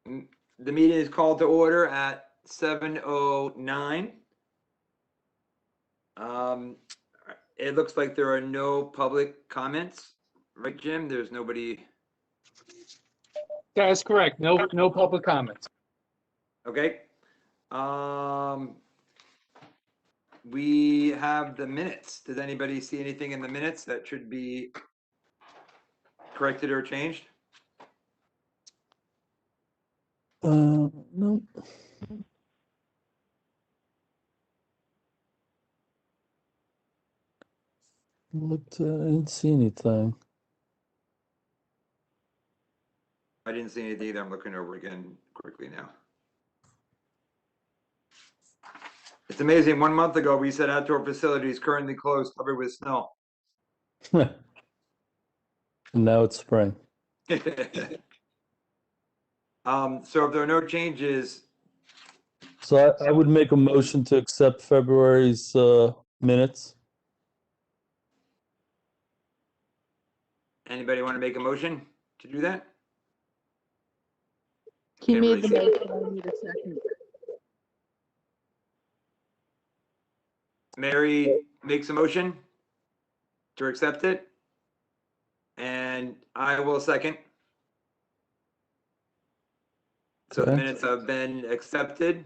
The meeting is called to order at 7:09. It looks like there are no public comments, right, Jim? There's nobody. That is correct. No public comments. Okay. We have the minutes. Does anybody see anything in the minutes that should be corrected or changed? No. Looked, I didn't see anything. I didn't see anything either. I'm looking over again quickly now. It's amazing. 1 month ago, we said outdoor facilities currently closed, covered with snow. And now it's spring. So if there are no changes, So I would make a motion to accept February's minutes. anybody want to make a motion to do that? He made the Kimberly. motion, I need a second. Mary makes a motion to accept it, and I will second. So the Okay. minutes have been accepted.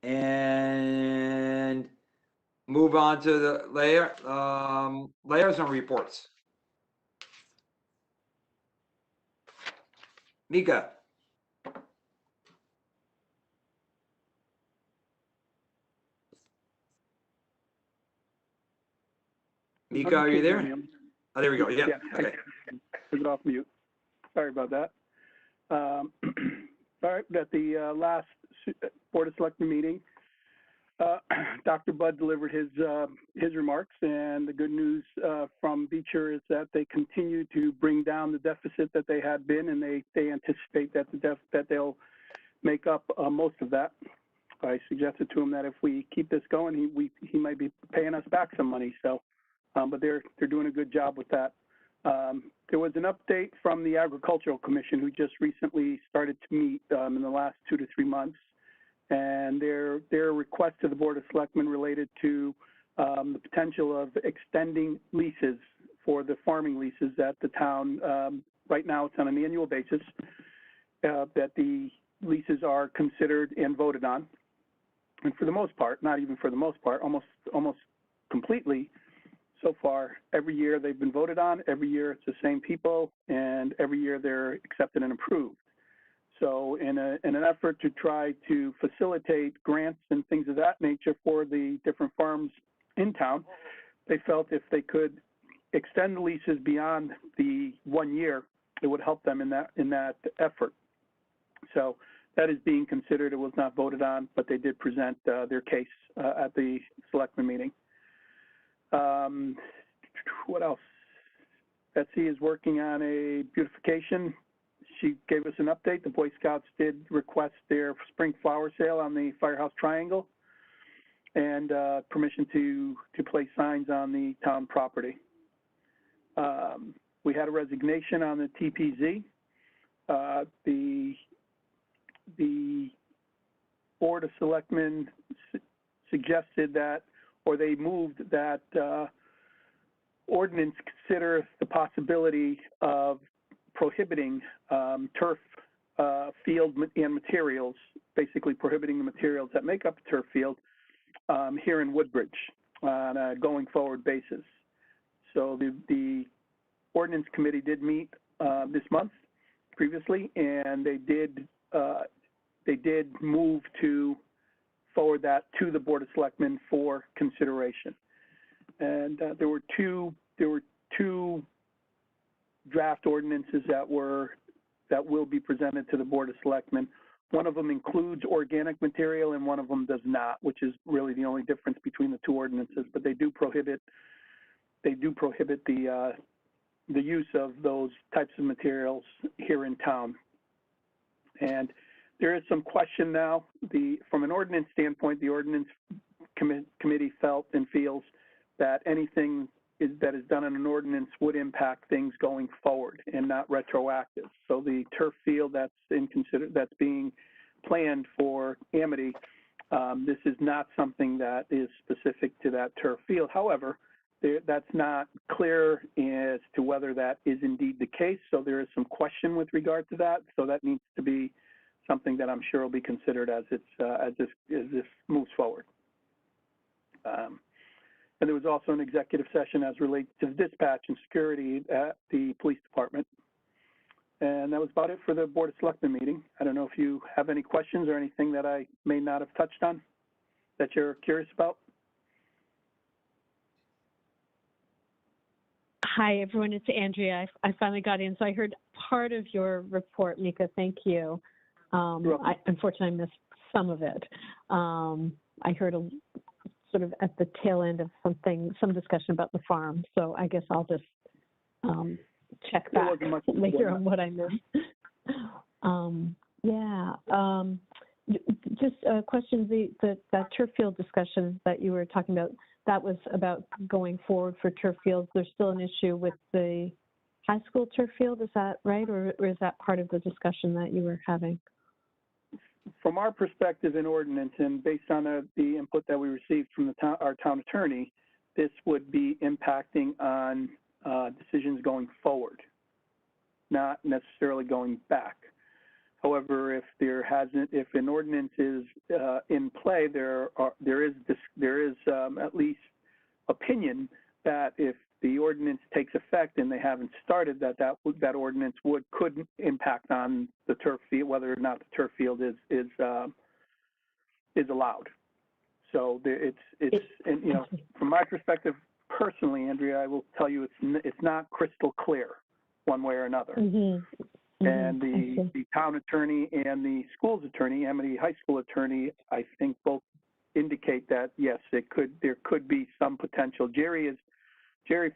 And move on to the layers and reports. Mika. Mika, are you there? Oh, there we go. Yeah. Okay. Took it off mute. Sorry about that. All right, at the last Board of Selectmen meeting, Dr. Budd delivered his remarks, and the good news from Beecher is that they continue to bring down the deficit that they had been, and they anticipate that that they'll make up most of that. I suggested to him that if we keep this going, he might be paying us back some money. So, but they're doing a good job with that. There was an update from the Agricultural Commission, who just recently started to meet in the last 2 to 3 months, and their request to the Board of Selectmen related to the potential of extending leases for the farming leases at the town. Right now, it's on an annual basis that the leases are considered and voted on, and for the most part, not even for the most part, almost completely. So far, every year they've been voted on, every year it's the same people, and every year they're accepted and approved. So in an effort to try to facilitate grants and things of that nature for the different farms in town, they felt if they could extend the leases beyond the 1 year, it would help them in that effort. So that is being considered. It was not voted on, but they did present their case at the selectmen meeting. What else? Betsy is working on a beautification. She gave us an update. The Boy Scouts did request their spring flower sale on the Firehouse Triangle, and permission to place signs on the town property. We had a resignation on the TPZ. The Board of Selectmen suggested that, or they moved that ordinance consider the possibility of prohibiting turf field and materials, basically prohibiting the materials that make up a turf field here in Woodbridge on a going forward basis. So the ordinance committee did meet this month previously, and they did move to forward that to the Board of Selectmen for consideration. And there were two draft ordinances that will be presented to the Board of Selectmen. One of them includes organic material, and one of them does not, which is really the only difference between the two ordinances. But they do prohibit the use of those types of materials here in town. And there is some question now. From an ordinance standpoint, the ordinance committee felt and feels that anything that is done in an ordinance would impact things going forward and not retroactive. So the turf field that's that's being planned for Amity, this is not something that is specific to that turf field. However, that's not clear as to whether that is indeed the case. So there is some question with regard to that. So that needs to be something that I'm sure will be considered as this moves forward. And there was also an executive session as relates to dispatch and security at the police department. And that was about it for the Board of Selectmen meeting. I don't know if you have any questions or anything that I may not have touched on that you're curious about. Hi, everyone. It's Andrea. I finally got in, so I heard part of your report, Mika. Thank you. Unfortunately, I missed some of it. I heard sort of at the tail end of some discussion about the farm. So I guess I'll just check back later on what I missed. Just a question, that turf field discussion that you were talking about, that was about going forward for turf fields. There's still an issue with the high school turf field, is that right? Or is that part of the discussion that you were having? From our perspective in ordinance, and based on the input that we received from our town attorney, this would be impacting on decisions going forward, not necessarily going back. However, if an ordinance is in play, there is at least opinion that if the ordinance takes effect and they haven't started, that ordinance could impact on the turf field, whether or not the turf field is allowed. So and, you know, from my perspective personally, Andrea, I will tell you it's not crystal clear one way or another. And the town attorney and the school's attorney, Amity High School attorney, I think both indicate that yes, there could be some potential. Jerry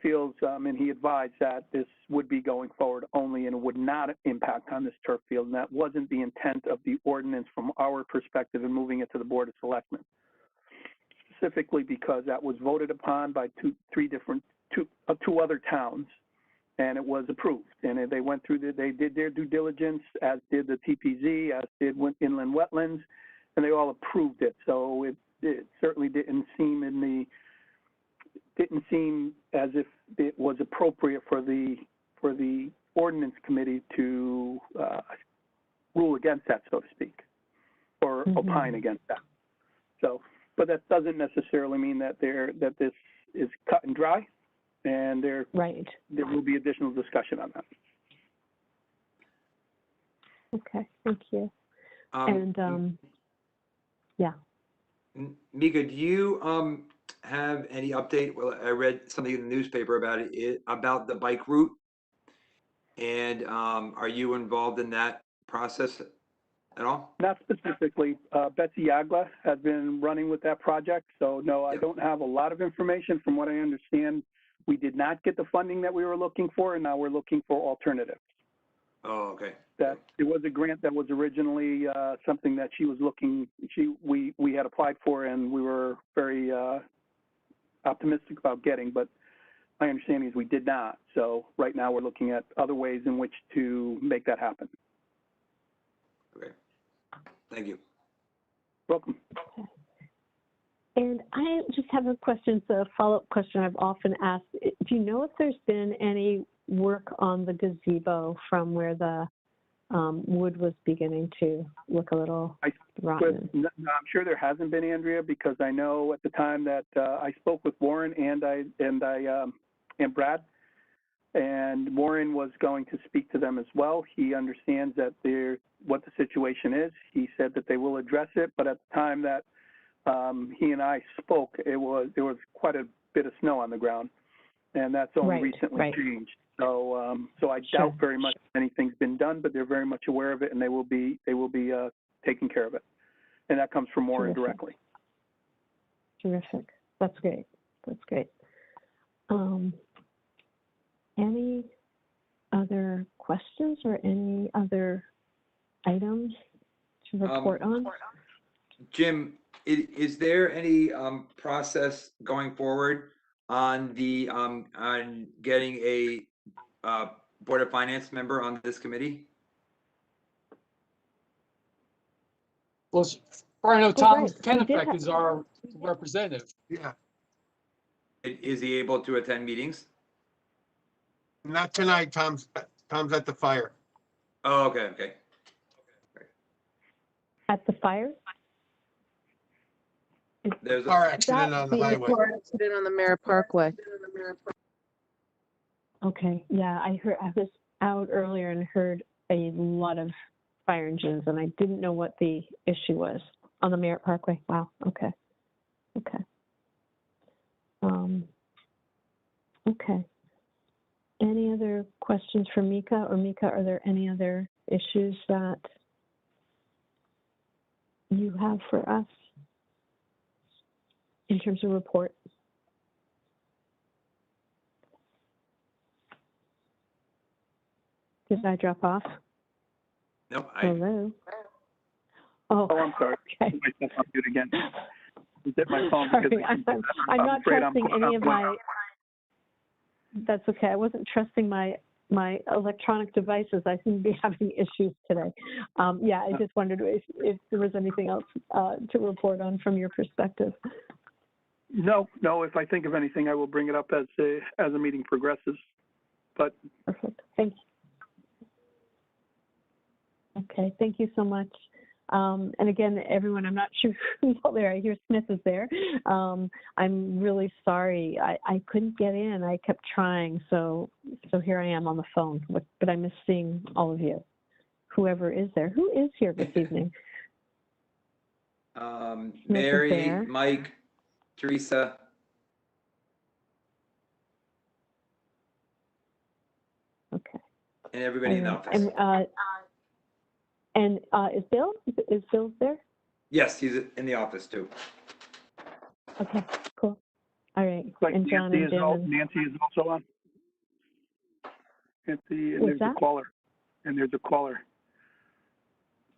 feels, and he advised that this would be going forward only and would not impact on this turf field, and that wasn't the intent of the ordinance from our perspective in moving it to the Board of Selectmen. Specifically because that was voted upon by two other towns, and it was approved. And they went through they did their due diligence, as did the TPZ, as did Inland Wetlands, and they all approved it. So it certainly didn't seem as if it was appropriate for the ordinance committee to rule against that, so to speak, or opine against that. So, but that doesn't necessarily mean that this is cut and dry, and there will be additional discussion on that. Okay, thank you. Mika, do you have any update? Well, I read something in the newspaper about the bike route, and are you involved in that process at all? Not specifically. Betsy Yagla has been running with that project, so no, I don't have a lot of information. From what I understand, we did not get the funding that we were looking for, and now we're looking for alternatives. Oh, okay. That it was a grant that was originally something that she was looking. We had applied for, and we were very optimistic about getting, but my understanding is we did not. So right now we're looking at other ways in which to make that happen. Okay. Thank you. Welcome. And I just have a question, it's a follow-up question I've often asked. Do you know if there's been any work on the gazebo from where the wood was beginning to look a little rotten? I'm sure there hasn't been, Andrea, because I know at the time that I spoke with Warren and Brad, and Warren was going to speak to them as well. He understands that what the situation is. He said that they will address it, but at the time that he and I spoke, there was quite a bit of snow on the ground, and that's only recently changed. So, so I doubt very much anything's been done, but they're very much aware of it, and they will be taking care of it, and that comes from Warren directly. Terrific. That's great. That's great. Any other questions or any other items to report on? Jim, is there any process going forward on on getting a Board of Finance member on this committee? Well, as far as I know, Oh, Tom right. We did Kennebec have- is our representative. Yeah, Is he able to attend meetings? not tonight. Tom's at the fire. Oh, okay, okay. At the fire? There's Car a, accident on the the- highway. Car accident on the Merritt Parkway. Okay, yeah, I was out earlier and heard a lot of fire engines, and I didn't know what the issue was on the Merritt Parkway. Wow, okay. Okay. Okay. Any other questions for Mika? Or Mika, are there any other issues that you have for us in terms of report? Did I drop off? no, Hello? Oh, Oh, I'm sorry. okay. Myself on mute again. Just hit my phone because Sorry, I'm not afraid trusting any of my, that's okay. I wasn't trusting my electronic devices. I seem to be having issues today. Yeah, I just wondered if there was anything else to report on from your perspective. No, if I think of anything, I will bring it up as a meeting progresses. But Perfect. Thank you. Okay, thank you so much. And again, everyone, I'm not sure who's all there. I hear Smith is there. I'm really sorry. I couldn't get in. I kept trying. So here I am on the phone, but I miss seeing all of you, whoever is there. Who is here this evening? Mary, there. Mike, Teresa. Okay. And everybody in the All office. right. And is Bill? Is Bill there? Yes, he's in the office too. Okay, cool. All right. like And John and Jim. Nancy is also on. And Who's there's a that? caller. And there's a caller.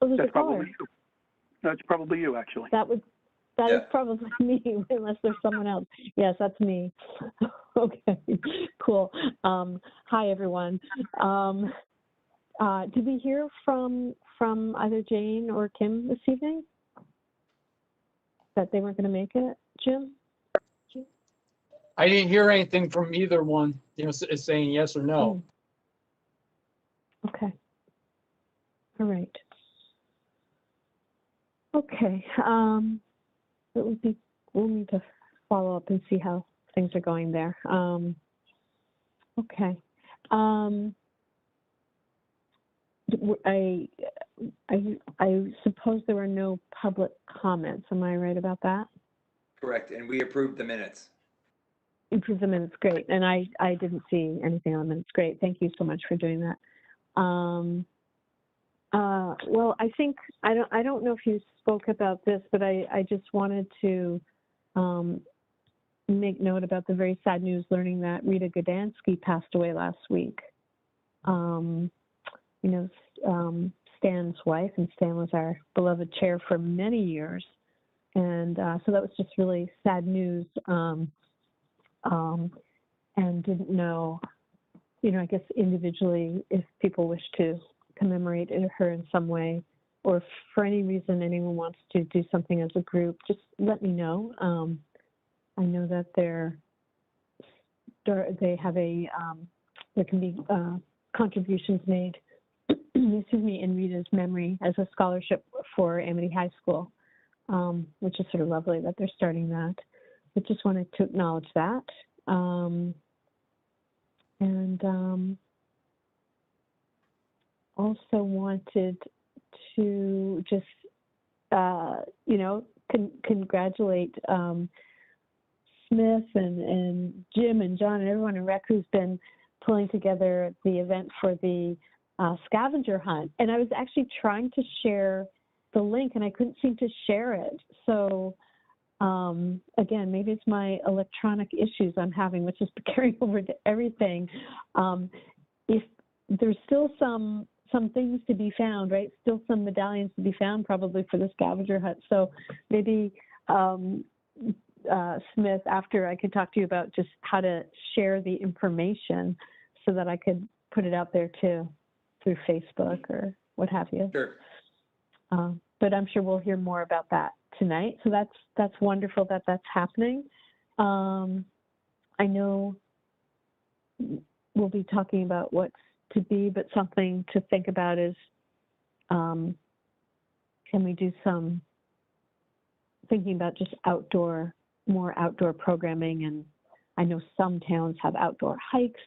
Oh, there's That's a caller. probably you. That's probably you, actually. That is Yeah. probably me, unless there's someone else. Yes, that's me. Okay, cool. Hi, everyone. Did we hear from either Jane or Kim this evening? That they weren't going to make it, Jim? I didn't hear anything from either one, saying yes or no. Okay. All right. Okay. We'll need to follow up and see how things are going there. Okay. I suppose there were no public comments. Am I right about that? Correct. And we approved the minutes. Improve the minutes, great. And I didn't see anything on the minutes. Great. Thank you so much for doing that. Well, I think I don't know if you spoke about this, but I just wanted to make note about the very sad news learning that Rita Godansky passed away last week. Stan's wife, and Stan was our beloved chair for many years. And so that was just really sad news. And didn't know, I guess individually, if people wish to commemorate her in some way, or if for any reason anyone wants to do something as a group, just let me know. I know that they have there can be contributions made, excuse me, in Rita's memory as a scholarship for Amity High School, which is sort of lovely that they're starting that. I just wanted to acknowledge that. Also wanted to just, congratulate Smith and Jim and John and everyone in Rec who's been pulling together the event for the Scavenger Hunt. And I was actually trying to share the link and I couldn't seem to share it. So again, maybe it's my electronic issues I'm having, which is carrying over to everything. If there's still some things to be found, right? Still some medallions to be found probably for the Scavenger Hunt. So maybe Smith, after I could talk to you about just how to share the information so that I could put it out there too, through Facebook or what have you. Sure. But I'm sure we'll hear more about that tonight. So that's wonderful that that's happening. I know we'll be talking about what's to be, but something to think about is, can we do some thinking about just more outdoor programming? And I know some towns have outdoor hikes,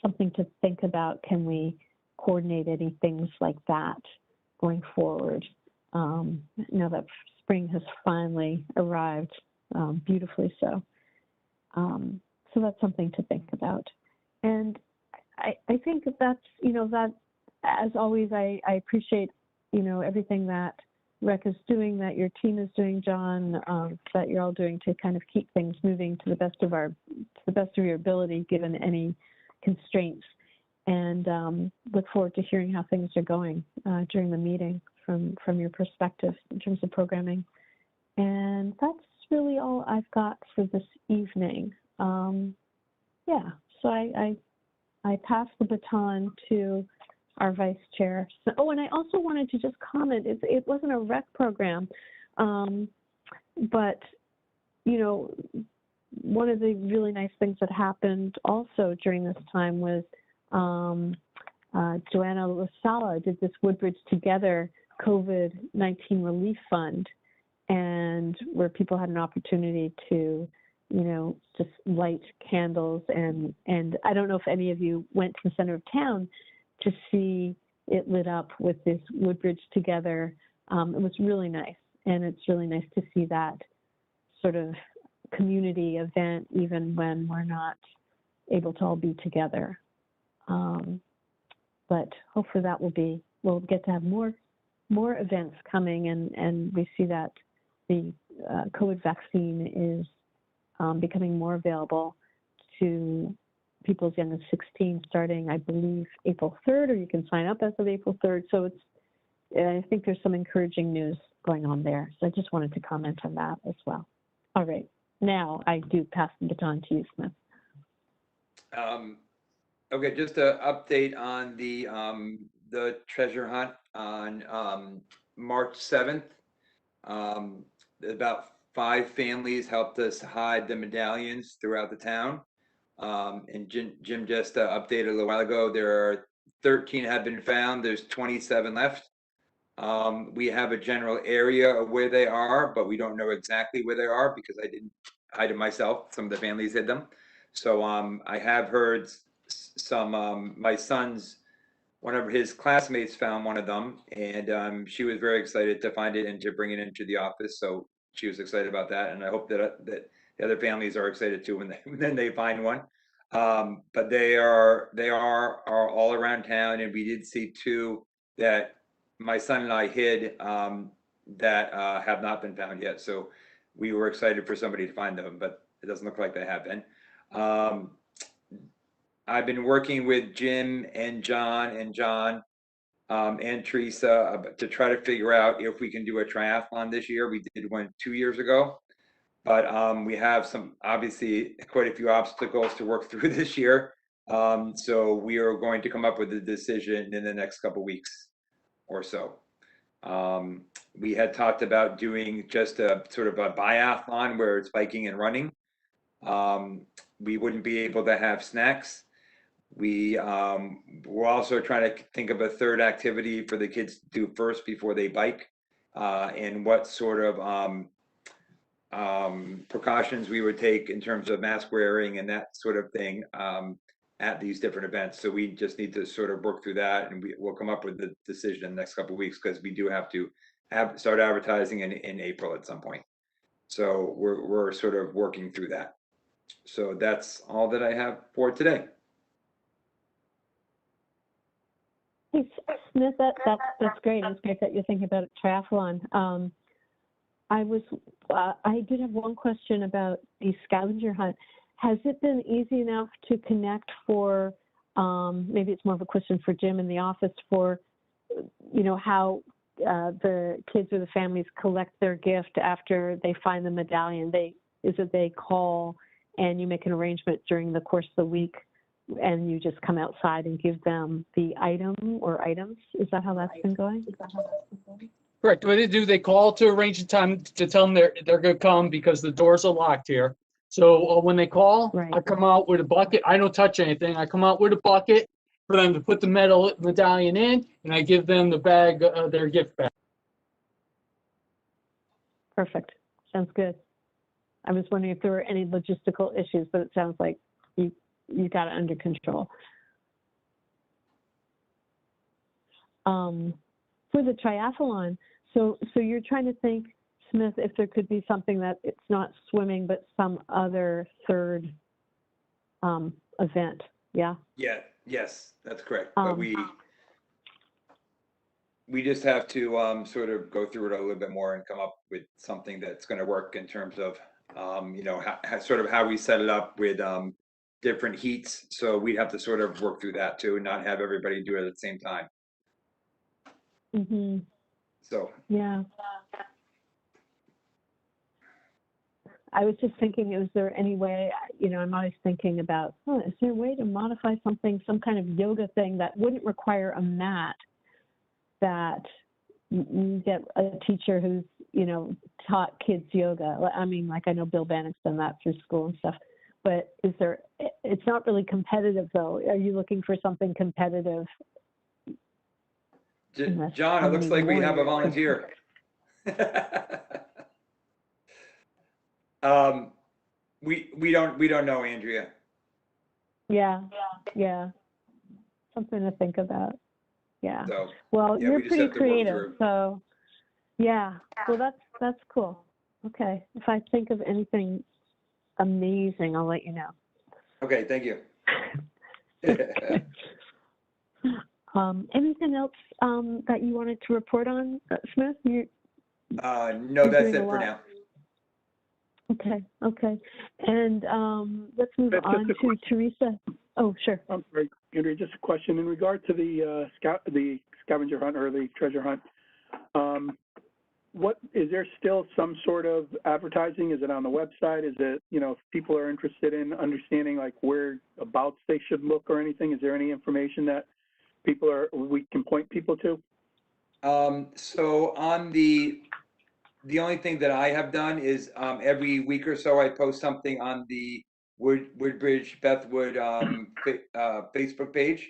something to think about. Can we coordinate any things like that going forward? Now that spring has finally arrived, beautifully so. So that's something to think about. And I think that's, that as always, I appreciate, everything that Rec is doing, that your team is doing, John, that you're all doing to kind of keep things moving to the best of your ability, given any constraints. And look forward to hearing how things are going during the meeting from your perspective in terms of programming. And that's really all I've got for this evening. Yeah, so I pass the baton to our vice chair. So, and I also wanted to just comment, it wasn't a rec program, but, one of the really nice things that happened also during this time was Joanna LaSala did this Woodbridge Together COVID-19 relief fund, and where people had an opportunity to just light candles, and I don't know if any of you went to the center of town to see it lit up with this Woodbridge Together. It was really nice, and it's really nice to see that sort of community event, even when we're not able to all be together. But hopefully that we'll get to have more events coming, and we see that the COVID vaccine is becoming more available to people as young as 16, starting, I believe, April 3rd, or you can sign up as of April 3rd. So I think there's some encouraging news going on there. So I just wanted to comment on that as well. All right, now I do pass the baton to you, Smith. Okay, just an update on the treasure hunt on March 7th. About 5 families helped us hide the medallions throughout the town. And Jim just updated a little while ago. There are 13 have been found. There's 27 left. We have a general area of where they are, but we don't know exactly where they are because I didn't hide them myself. Some of the families hid them. So I have heard some, my son's, one of his classmates found one of them, and she was very excited to find it and to bring it into the office. So she was excited about that, and I hope that the other families are excited too when they find one. But they are all around town, and we did see 2 that my son and I hid that have not been found yet. So we were excited for somebody to find them, but it doesn't look like they have been. I've been working with Jim and John and Teresa to try to figure out if we can do a triathlon this year. We did one 2 years ago, but we have obviously quite a few obstacles to work through this year. So we are going to come up with a decision in the next couple weeks or so. We had talked about doing just a sort of a biathlon where it's biking and running. We wouldn't be able to have snacks. We're also trying to think of a third activity for the kids to do first before they bike, and what sort of precautions we would take in terms of mask wearing and that sort of thing at these different events. So we just need to sort of work through that, and we'll come up with the decision in the next couple of weeks, because we do have to start advertising in April at some point. So we're sort of working through that. So that's all that I have for today. Hey, Smith, that's great. It's great that you're thinking about a triathlon. I did have one question about the scavenger hunt. Has it been easy enough to connect for, maybe it's more of a question for Jim in the office, for, how the kids or the families collect their gift after they find the medallion? is that they call and you make an arrangement during the course of the week and you just come outside and give them the item or items? Is that how that's been going? Correct. What they do, they call to arrange a time to tell them they're going to come because the doors are locked here. So when they call, Right. I come out with a bucket. I don't touch anything. I come out with a bucket for them to put the metal medallion in, and I give them the bag, their gift bag. Perfect. Sounds good. I was wondering if there were any logistical issues, but it sounds like you got it under control. For the triathlon, so you're trying to think, Smith, if there could be something that it's not swimming, but some other third event, yeah? Yeah, yes, that's correct. But we just have to sort of go through it a little bit more and come up with something that's going to work in terms of, you know, sort of how we set it up with different heats. So we'd have to sort of work through that too, and not have everybody do it at the same time. Mm-hmm. So Yeah. I was just thinking, is there any way, you know, I'm always thinking about, is there a way to modify something, some kind of yoga thing that wouldn't require a mat, that you get a teacher who's, you know, taught kids yoga. I mean, like, I know Bill Bannock's done that through school and stuff, but is there, it's not really competitive though. Are you looking for something competitive? John, it looks like we have a volunteer. We don't know, Andrea. Yeah. Something to think about. Yeah. So Well, yeah, you're we just pretty have to work creative, through. so yeah. Well, that's cool. Okay. If I think of anything amazing, I'll let you know. Okay, thank you. Anything else that you wanted to report on, Smith? No, You're that's doing it a for lot. now. Okay. And let's move That's on just a to question. Teresa. Oh, sure. I'm sorry, Andrea, just a question in regard to the scavenger hunt or the treasure hunt. What, is there still some sort of advertising? Is it on the website? Is it, you know, if people are interested in understanding like whereabouts they should look or anything, is there any information that we can point people to? So on the only thing that I have done is every week or so I post something on the Woodbridge Bethwood Facebook page,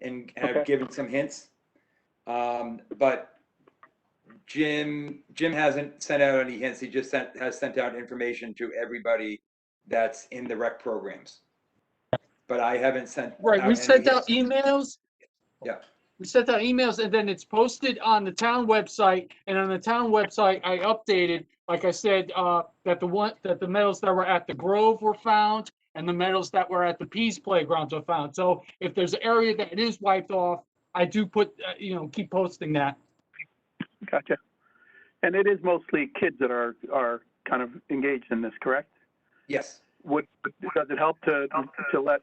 and have Okay. given some hints. But Jim hasn't sent out any hints. He just has sent out information to everybody that's in the rec programs. But I haven't sent Right. out We any sent out hints. emails. Yeah. We sent out emails, and then it's posted on the town website. And on the town website, I updated, like I said, that the medals that were at the Grove were found, and the medals that were at the Pease playgrounds were found. So if there's an area that is wiped off, I do put, keep posting that. Gotcha. And it is mostly kids that are kind of engaged in this, correct? Yes. Does it help to let,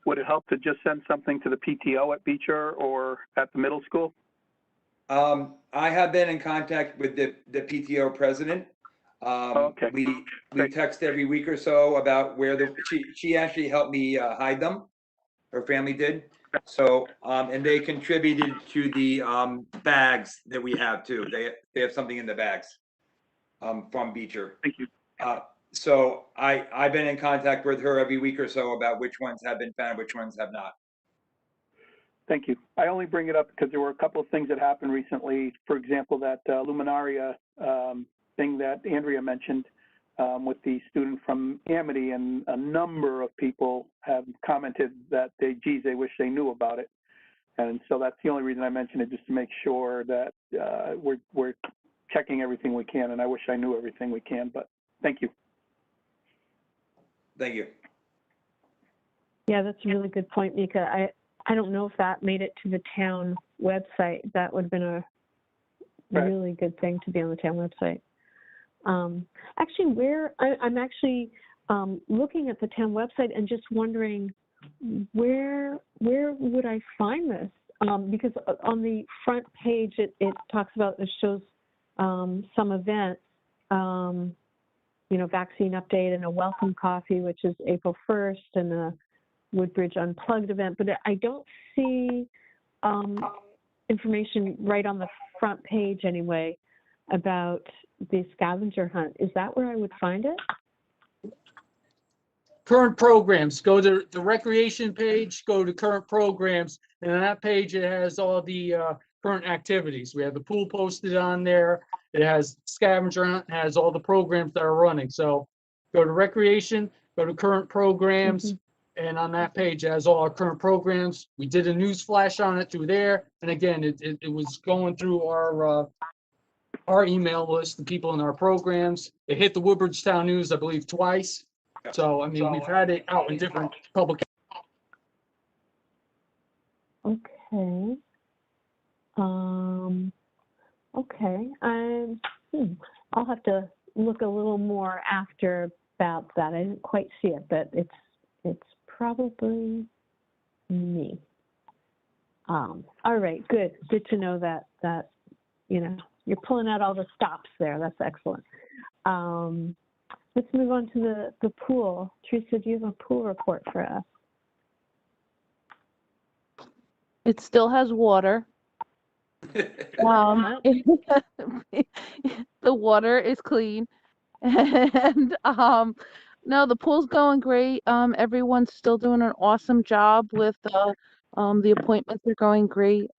would it help to just send something to the PTO at Beecher or at the middle school? I have been in contact with the PTO president. Okay. We text every week or so about where she actually helped me hide them. Her family did. So and they contributed to the bags that we have too. They have something in the bags from Beecher. Thank you. So I've been in contact with her every week or so about which ones have been found, which ones have not. Thank you. I only bring it up because there were a couple of things that happened recently. For example, that Luminaria thing that Andrea mentioned with the student from Amity, and a number of people have commented that they wish they knew about it. And so that's the only reason I mentioned it, just to make sure that we're checking everything we can. And I wish I knew everything we can, but thank you. Thank you. Yeah, that's a really good point, Mika. I don't know if that made it to the town website. That would have been a really good thing to be on the town website. Actually, I'm actually looking at the town website and just wondering where would I find this? Because on the front page it talks about, it shows some events. vaccine update and a welcome coffee, which is April 1st, and a Woodbridge Unplugged event, but I don't see information right on the front page anyway about the scavenger hunt. Is that where I would find it? Current programs, go to the recreation page, go to current programs, and on that page, it has all the current activities. We have the pool posted on there. It has scavenger hunt, has all the programs that are running. So go to recreation, go to current programs, and on that page, it has all our current programs. We did a news flash on it through there. And again, it was going through our email list, the people in our programs. It hit the Woodbridge Town News, I believe, twice. So, I mean, we've had it out in different public. Okay. Okay. I'll have to look a little more after about that. I didn't quite see it, but it's probably me. All right, good. Good to know that you're pulling out all the stops there. That's excellent. Let's move on to the pool. Teresa, do you have a pool report for us? It still has water. The water is clean. And no, the pool's going great. Everyone's still doing an awesome job with the appointments are going great.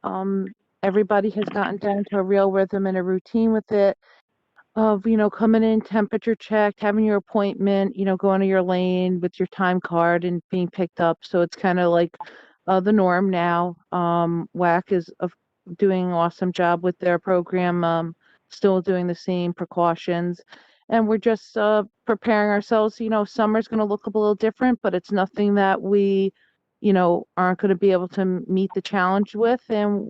Everybody has gotten down to a real rhythm and a routine with it. Of coming in, temperature checked, having your appointment, going to your lane with your time card and being picked up. So it's kind of like the norm now. WAC is doing an awesome job with their program, still doing the same precautions, and we're just preparing ourselves. Summer's going to look a little different, but it's nothing that we aren't going to be able to meet the challenge with, and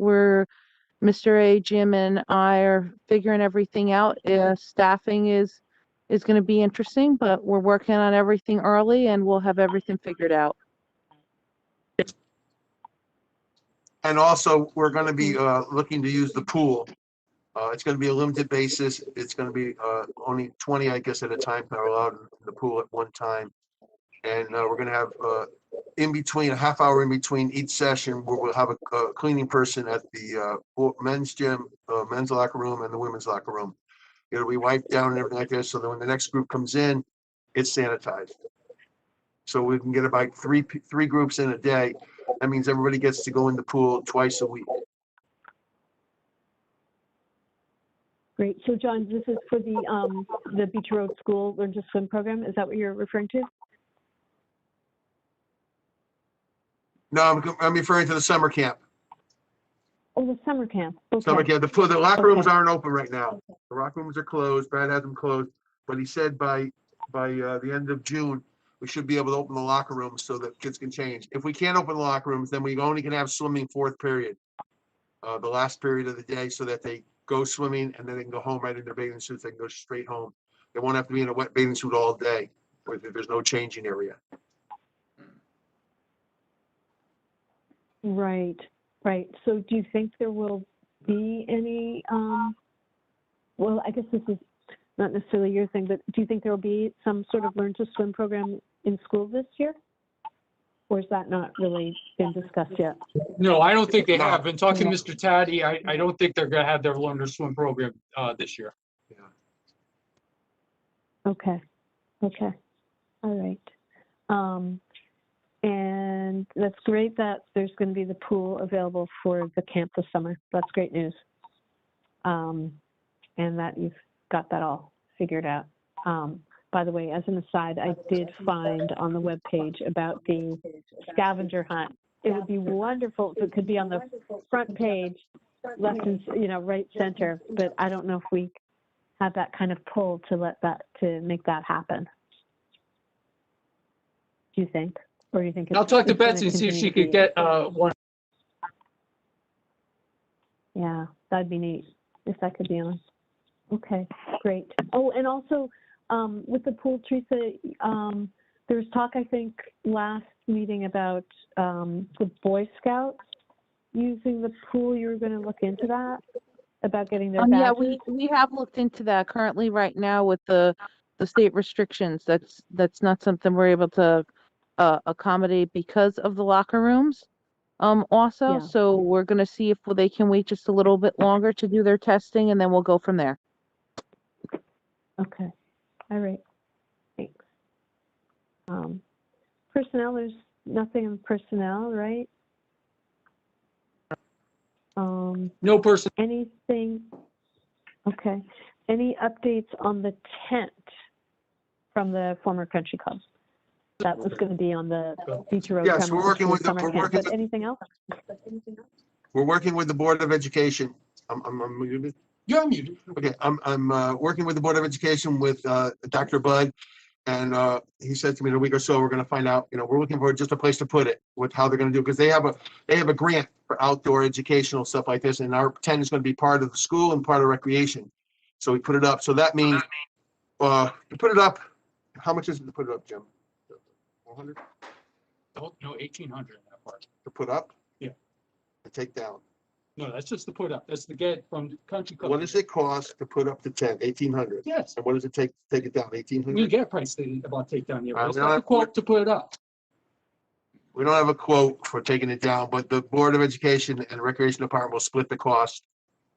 Mr. A, Jim, and I are figuring everything out. Staffing is going to be interesting, but we're working on everything early, and we'll have everything figured out. And also, we're going to be looking to use the pool. It's going to be a limited basis. It's going to be only 20, I guess, at a time are allowed in the pool at one time. And we're going to have a half hour in between each session, where we'll have a cleaning person at the men's gym, men's locker room, and the women's locker room. It'll be wiped down and everything like this, so that when the next group comes in, it's sanitized. So we can get about three groups in a day. That means everybody gets to go in the pool twice a week. Great. So, John, this is for the Beach Road School Learn to Swim program. Is that what you're referring to? No, I'm referring to the summer camp. Oh, the summer camp. Okay. Summer camp. The locker rooms aren't open right now. The locker rooms are closed. Brad has them closed, but he said by the end of June, we should be able to open the locker rooms so that kids can change. If we can't open the locker rooms, then we only can have swimming fourth period, the last period of the day, so that they go swimming and then they can go home right in their bathing suits. They can go straight home. They won't have to be in a wet bathing suit all day. There's no changing area. Right. So do you think there will be any, well, I guess this is not necessarily your thing, but do you think there will be some sort of Learn to Swim program in school this year? Or has that not really been discussed yet? No, I don't think they have. Been talking to Mr. Taddy. I don't think they're going to have their Learn to Swim program this year. Yeah. Okay. All right. And that's great that there's going to be the pool available for the camp this summer. That's great news. And that you've got that all figured out. By the way, as an aside, I did find on the webpage about the scavenger hunt. It would be wonderful if it could be on the front page, left and right center. But I don't know if we have that kind of pull to make that happen. Do you think? Or do you think I'll talk to Betsy and see if she could get one. Yeah, that'd be neat if that could be on. Okay, great. Oh, and also with the pool, Teresa, there was talk, I think, last meeting about the Boy Scouts using the pool. You were going to look into that, about getting their badges? Yeah, we have looked into that. Currently, right now, with the the state restrictions. That's not something we're able to accommodate because of the locker rooms. Also, Yeah. so we're gonna see if they can wait just a little bit longer to do their testing, and then we'll go from there. Okay. All right. Thanks. Personnel, there's nothing in personnel, right? No person, Anything? Okay. Any updates on the tent from the former country club? That was going to be on the Beach Road. Yes, we're working with the- summer we're camp, working but with- anything else? We're working with the Board of Education. I'm muted. you're muted. Okay, I'm working with the Board of Education with Dr. Bud. And he said to me in a week or so, we're gonna find out, we're looking for just a place to put it, with how they're gonna do, because they have a grant for outdoor educational stuff like this, and our tent is gonna be part of the school and part of recreation. So we put it up. So that means to put it up, how much is it to put it up, Jim? 400 No, 1,800 in that part. to put up? Yeah. To take down. No, that's just the put up. That's the get from the country club. What does it cost to put up the tent? 1,800. Yes, And what does it take to take it down? we 1,800? get a price about takedown here. All right, It's we not don't the have- quote to put it up. We don't have a quote for taking it down, but the Board of Education and Recreation Department will split the cost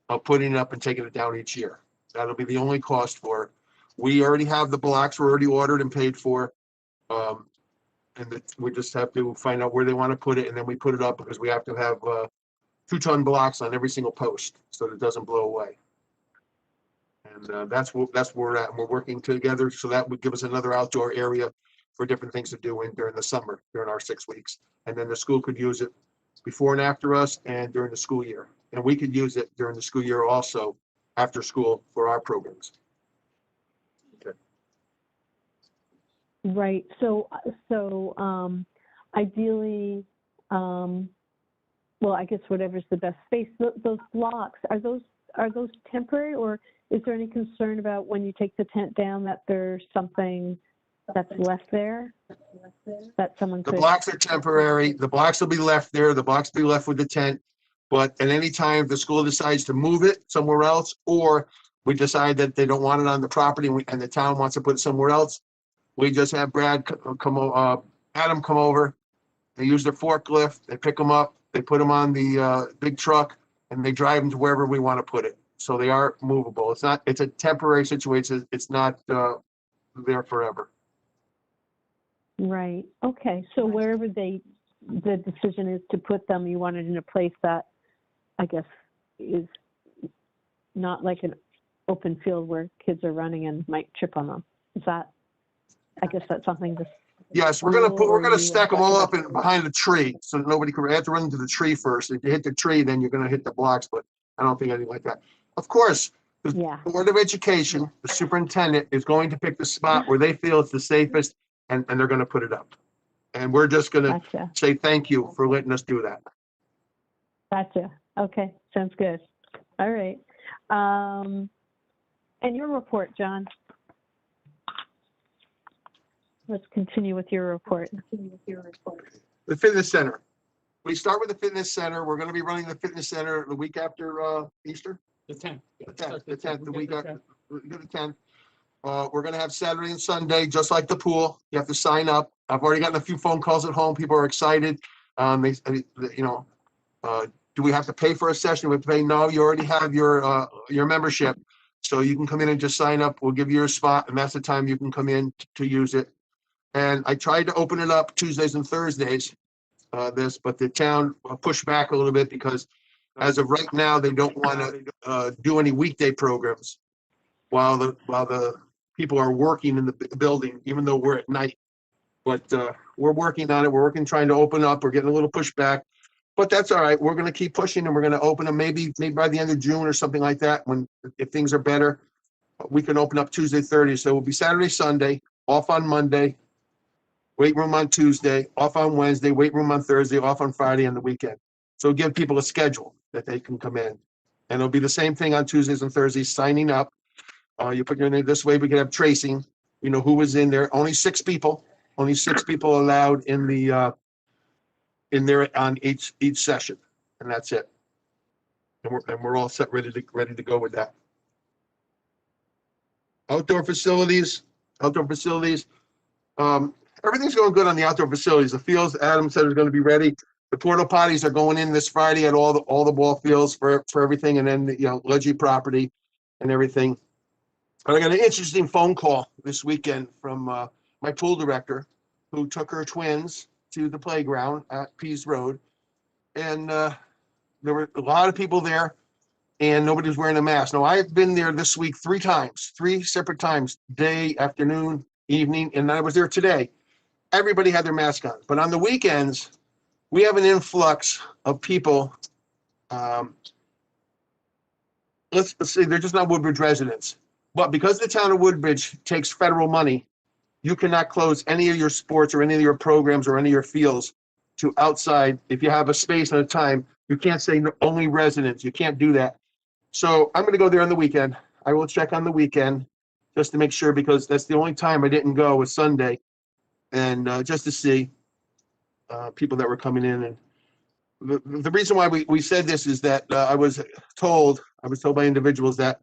of putting it up and taking it down each year. That'll be the only cost for it. We already have the blocks, we're already ordered and paid for. We just have to find out where they want to put it, and then we put it up because we have to have 2-ton blocks on every single post so that it doesn't blow away. And that's where we're at. And we're working together, so that would give us another outdoor area for different things to do during the summer, during our 6 weeks. And then the school could use it before and after us and during the school year. And we could use it during the school year also, after school, for our programs. Right. So ideally, well, I guess whatever's the best space. Those blocks, are those temporary, or is there any concern about when you take the tent down that there's something that's left there that someone The could? blocks are temporary. The blocks will be left there. The blocks will be left with the tent. But at any time, the school decides to move it somewhere else, or we decide that they don't want it on the property and the town wants to put it somewhere else, we just have Adam come over. They use their forklift, they pick them up, they put them on the big truck, and they drive them to wherever we want to put it. So they are movable. It's a temporary situation. It's not there forever. Right. Okay. So wherever the decision is to put them, you want it in a place that, I guess, is not like an open field where kids are running and might trip on them. Is that, I guess that's something to. Yes, we're gonna stack them all up behind a tree, so that nobody can have to run into the tree first. If you hit the tree, then you're gonna hit the blocks, but I don't think anything like that. Of course, the Yeah. Board of Education, the superintendent, is going to pick the spot where they feel it's the safest, and they're gonna put it up. And we're just gonna Gotcha. say thank you for letting us do that. Gotcha. Okay. Sounds good. All right. And your report, John. Let's continue with your report. The fitness center. We start with the fitness center. We're gonna be running the fitness center the week after Easter. The 10th. The 10th, the We'll week get the after, 10th. we get the 10th. We're gonna have Saturday and Sunday, just like the pool. You have to sign up. I've already gotten a few phone calls at home. People are excited. Do we have to pay for a session? We have to pay? No, you already have your membership. So you can come in and just sign up. We'll give you your spot, and that's the time you can come in to use it. And I tried to open it up Tuesdays and Thursdays, but the town pushed back a little bit because as of right now, they don't want to do any weekday programs while the people are working in the building, even though we're at night. But we're working on it. We're trying to open up. We're getting a little pushback, but that's all right. We're going to keep pushing, and we're going to open them maybe by the end of June or something like that. If things are better, we can open up Tuesday, Thursday. So it will be Saturday, Sunday, off on Monday, weight room on Tuesday, off on Wednesday, weight room on Thursday, off on Friday and the weekend. So give people a schedule that they can come in. And it'll be the same thing on Tuesdays and Thursdays, signing up. You put your name this way, we can have tracing, who was in there. Only 6 people allowed in there on each session. And that's it. And we're all set, ready to go with that. Outdoor facilities, outdoor facilities. Everything's going good on the outdoor facilities. The fields, Adam said, is going to be ready. The porta potties are going in this Friday at all the ball fields for everything, and then Leggy property and everything. But I got an interesting phone call this weekend from my pool director, who took her twins to the playground at Pease Road, and there were a lot of people there, and nobody was wearing a mask. Now, I've been there this week 3 separate times, day, afternoon, evening, and I was there today. Everybody had their mask on. But on the weekends, we have an influx of people. Let's say they're just not Woodbridge residents. But because the town of Woodbridge takes federal money, you cannot close any of your sports or any of your programs or any of your fields to outside. If you have a space and a time, you can't say only residents. You can't do that. So I'm going to go there on the weekend. I will check on the weekend just to make sure, because that's the only time I didn't go was Sunday. And just to see people that were coming in. And the reason why we said this is that I was told by individuals that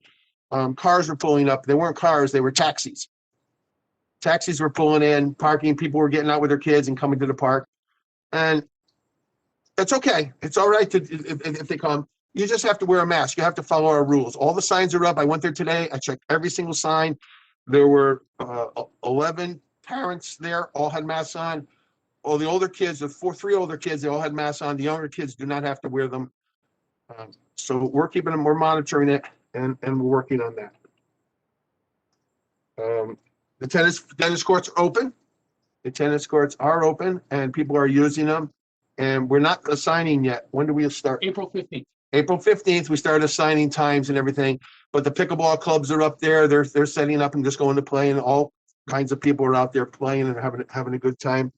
cars were pulling up. They weren't cars, they were taxis. Taxis were pulling in, parking, people were getting out with their kids and coming to the park. And that's okay. It's all right if they come. You just have to wear a mask. You have to follow our rules. All the signs are up. I went there today. I checked every single sign. There were 11 parents there, all had masks on. All the older kids, three older kids, they all had masks on. The younger kids do not have to wear them. So we're keeping them, we're monitoring it, and we're working on that. The tennis courts are open. The tennis courts are open, and people are using them. And we're not assigning yet. When do we start? April 15th. April 15th, we started assigning times and everything. But the pickleball clubs are up there. They're setting up and just going to play, and all kinds of people are out there playing and having a good time.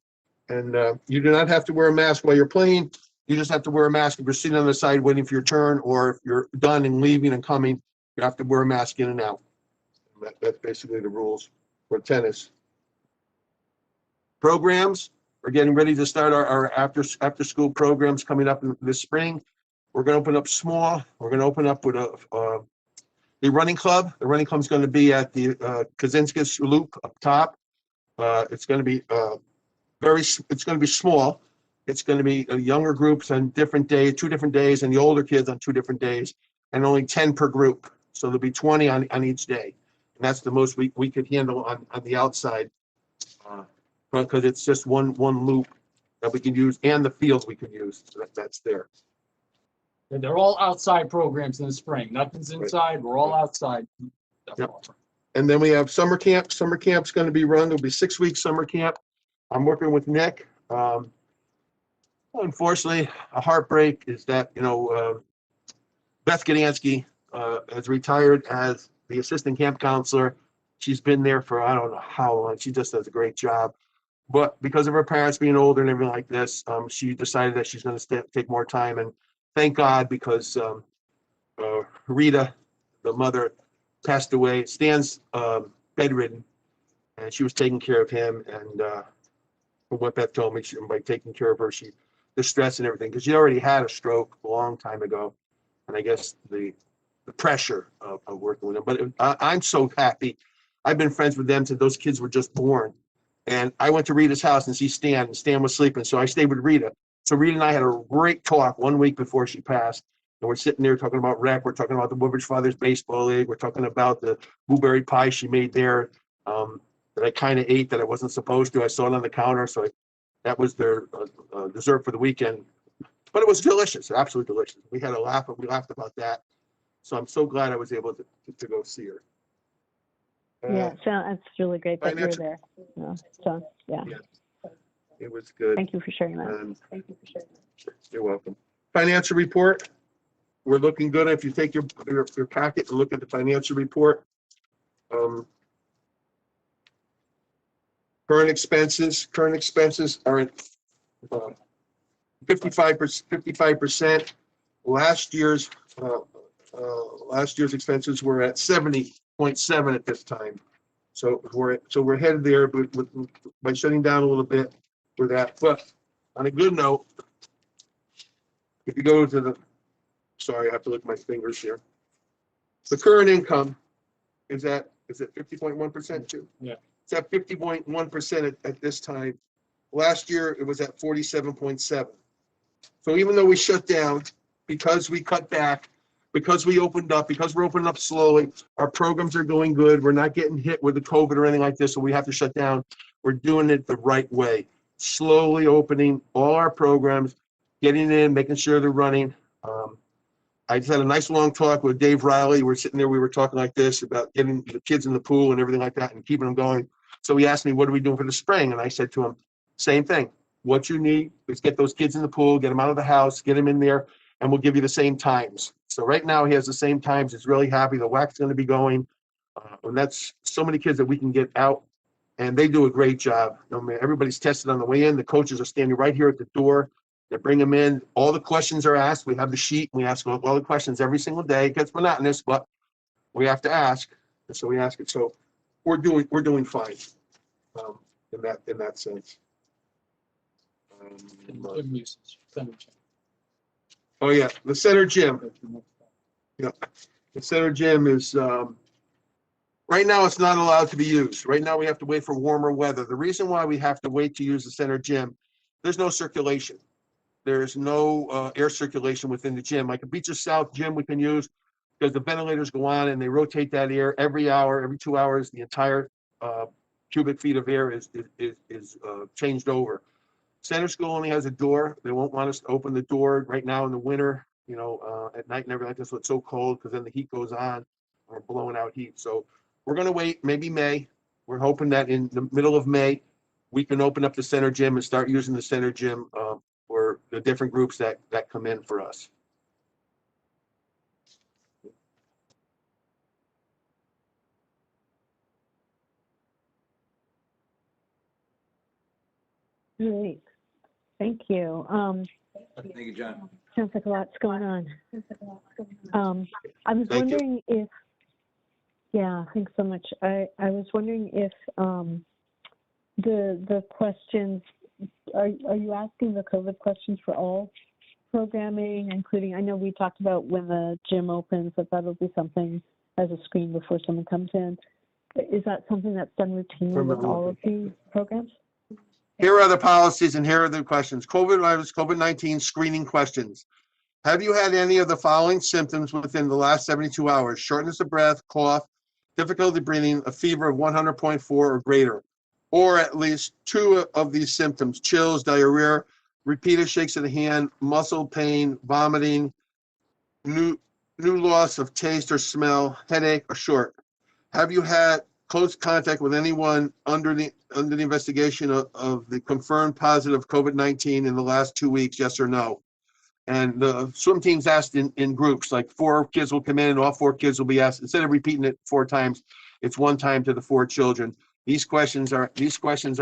And you do not have to wear a mask while you're playing. You just have to wear a mask if you're sitting on the side waiting for your turn, or if you're done and leaving and coming, you have to wear a mask in and out. That's basically the rules for tennis. Programs, we're getting ready to start our after school programs coming up in this spring. We're going to open up small. We're going to open up with the running club. The running club is going to be at the Kaczynskis Loop up top. It's going to be it's going to be small. It's going to be younger groups on different days, 2 different days, and the older kids on 2 different days, and only 10 per group. So there'll be 20 on each day. And that's the most we could handle on the outside, because it's just one loop that we can use, and the fields we could use. So that's there. And they're all outside programs in the spring. Nothing's inside. We're all outside. Yep. And then we have summer camp. Summer camp's going to be run. There'll be 6-week summer camp. I'm working with Nick. Unfortunately, a heartbreak is that, Beth Gdansky has retired as the assistant camp counselor. She's been there for I don't know how long. She just does a great job. But because of her parents being older and everything like this, she decided that she's going to take more time. And thank God, because Rita, the mother, passed away. Stan's bedridden, and she was taking care of him. And from what Beth told me, by taking care of her, the stress and everything, because she already had a stroke a long time ago. And I guess the pressure of working with them. But I'm so happy. I've been friends with them since those kids were just born. And I went to Rita's house and see Stan, and Stan was sleeping. So I stayed with Rita. So Rita and I had a great talk 1 week before she passed. And we're sitting there talking about rec. We're talking about the Woodbridge Fathers Baseball League. We're talking about the blueberry pie she made there that I kind of ate that I wasn't supposed to. I saw it on the counter. So that was their dessert for the weekend. But it was delicious, absolutely delicious. We had a laugh, we laughed about that. So I'm so glad I was able to go see her. Yeah, so it's really great that you're financial- there. So, yeah. It was good. Thank you for sharing that. You're welcome. Financial report. We're looking good. If you take your packet and look at the financial report. Current expenses are at 55%. Last year's expenses were at 70.7 at this time. So we're headed there, but by shutting down a little bit for that. But on a good note, if you go to sorry, I have to look at my fingers here. The current income is at 50.1% too? Yeah. It's at 50.1% at this time. Last year, it was at 47.7. So even though we shut down, because we cut back, because we opened up, because we're opening up slowly, our programs are going good. We're not getting hit with the COVID or anything like this, so we have to shut down. We're doing it the right way. Slowly opening all our programs, getting in, making sure they're running. I just had a nice long talk with Dave Riley. We're sitting there, we were talking like this about getting the kids in the pool and everything like that and keeping them going. So he asked me, what are we doing for the spring? And I said to him, same thing. What you need is get those kids in the pool, get them out of the house, get them in there, and we'll give you the same times. So right now he has the same times. He's really happy. The WAC's going to be going. And that's so many kids that we can get out, and they do a great job. I mean, everybody's tested on the way in. The coaches are standing right here at the door. They bring them in. All the questions are asked. We have the sheet. We ask all the questions every single day. It gets monotonous, but we have to ask. And so we ask it. So we're doing fine in that sense. Oh yeah, the center gym. Yeah, the center gym is right now it's not allowed to be used. Right now we have to wait for warmer weather. The reason why we have to wait to use the center gym, there's no circulation. There's no air circulation within the gym. Like a Beaches South gym we can use because the ventilators go on and they rotate that air every hour, every 2 hours. The entire cubic feet of air is changed over. Center School only has a door. They won't want us to open the door right now in the winter, at night and everything like this. So it's so cold because then the heat goes on. We're blowing out heat. So we're going to wait, maybe May. We're hoping that in the middle of May, we can open up the center gym and start using the center gym for the different groups that come in for us. Great. Thank you. Thank you, John. Sounds like a lot's going on. I was Thank you. wondering if, yeah, thanks so much. I was wondering if the questions, are you asking the COVID questions for all programming, including, I know we talked about when the gym opens, that that'll be something as a screen before someone comes in. Is that something that's done routinely with all of the programs? Here are the policies and here are the questions. COVID-19 screening questions. Have you had any of the following symptoms within the last 72 hours? Shortness of breath, cough, difficulty breathing, a fever of 100.4 or greater, or at least 2 of these symptoms: chills, diarrhea, repeated shakes of the hand, muscle pain, vomiting, new loss of taste or smell, headache, or short. Have you had close contact with anyone under the investigation of the confirmed positive COVID-19 in the last 2 weeks? Yes or no? And the swim team's asked in groups, like 4 kids will come in and all 4 kids will be asked. Instead of repeating it 4 times, it's 1 time to the 4 children. These questions are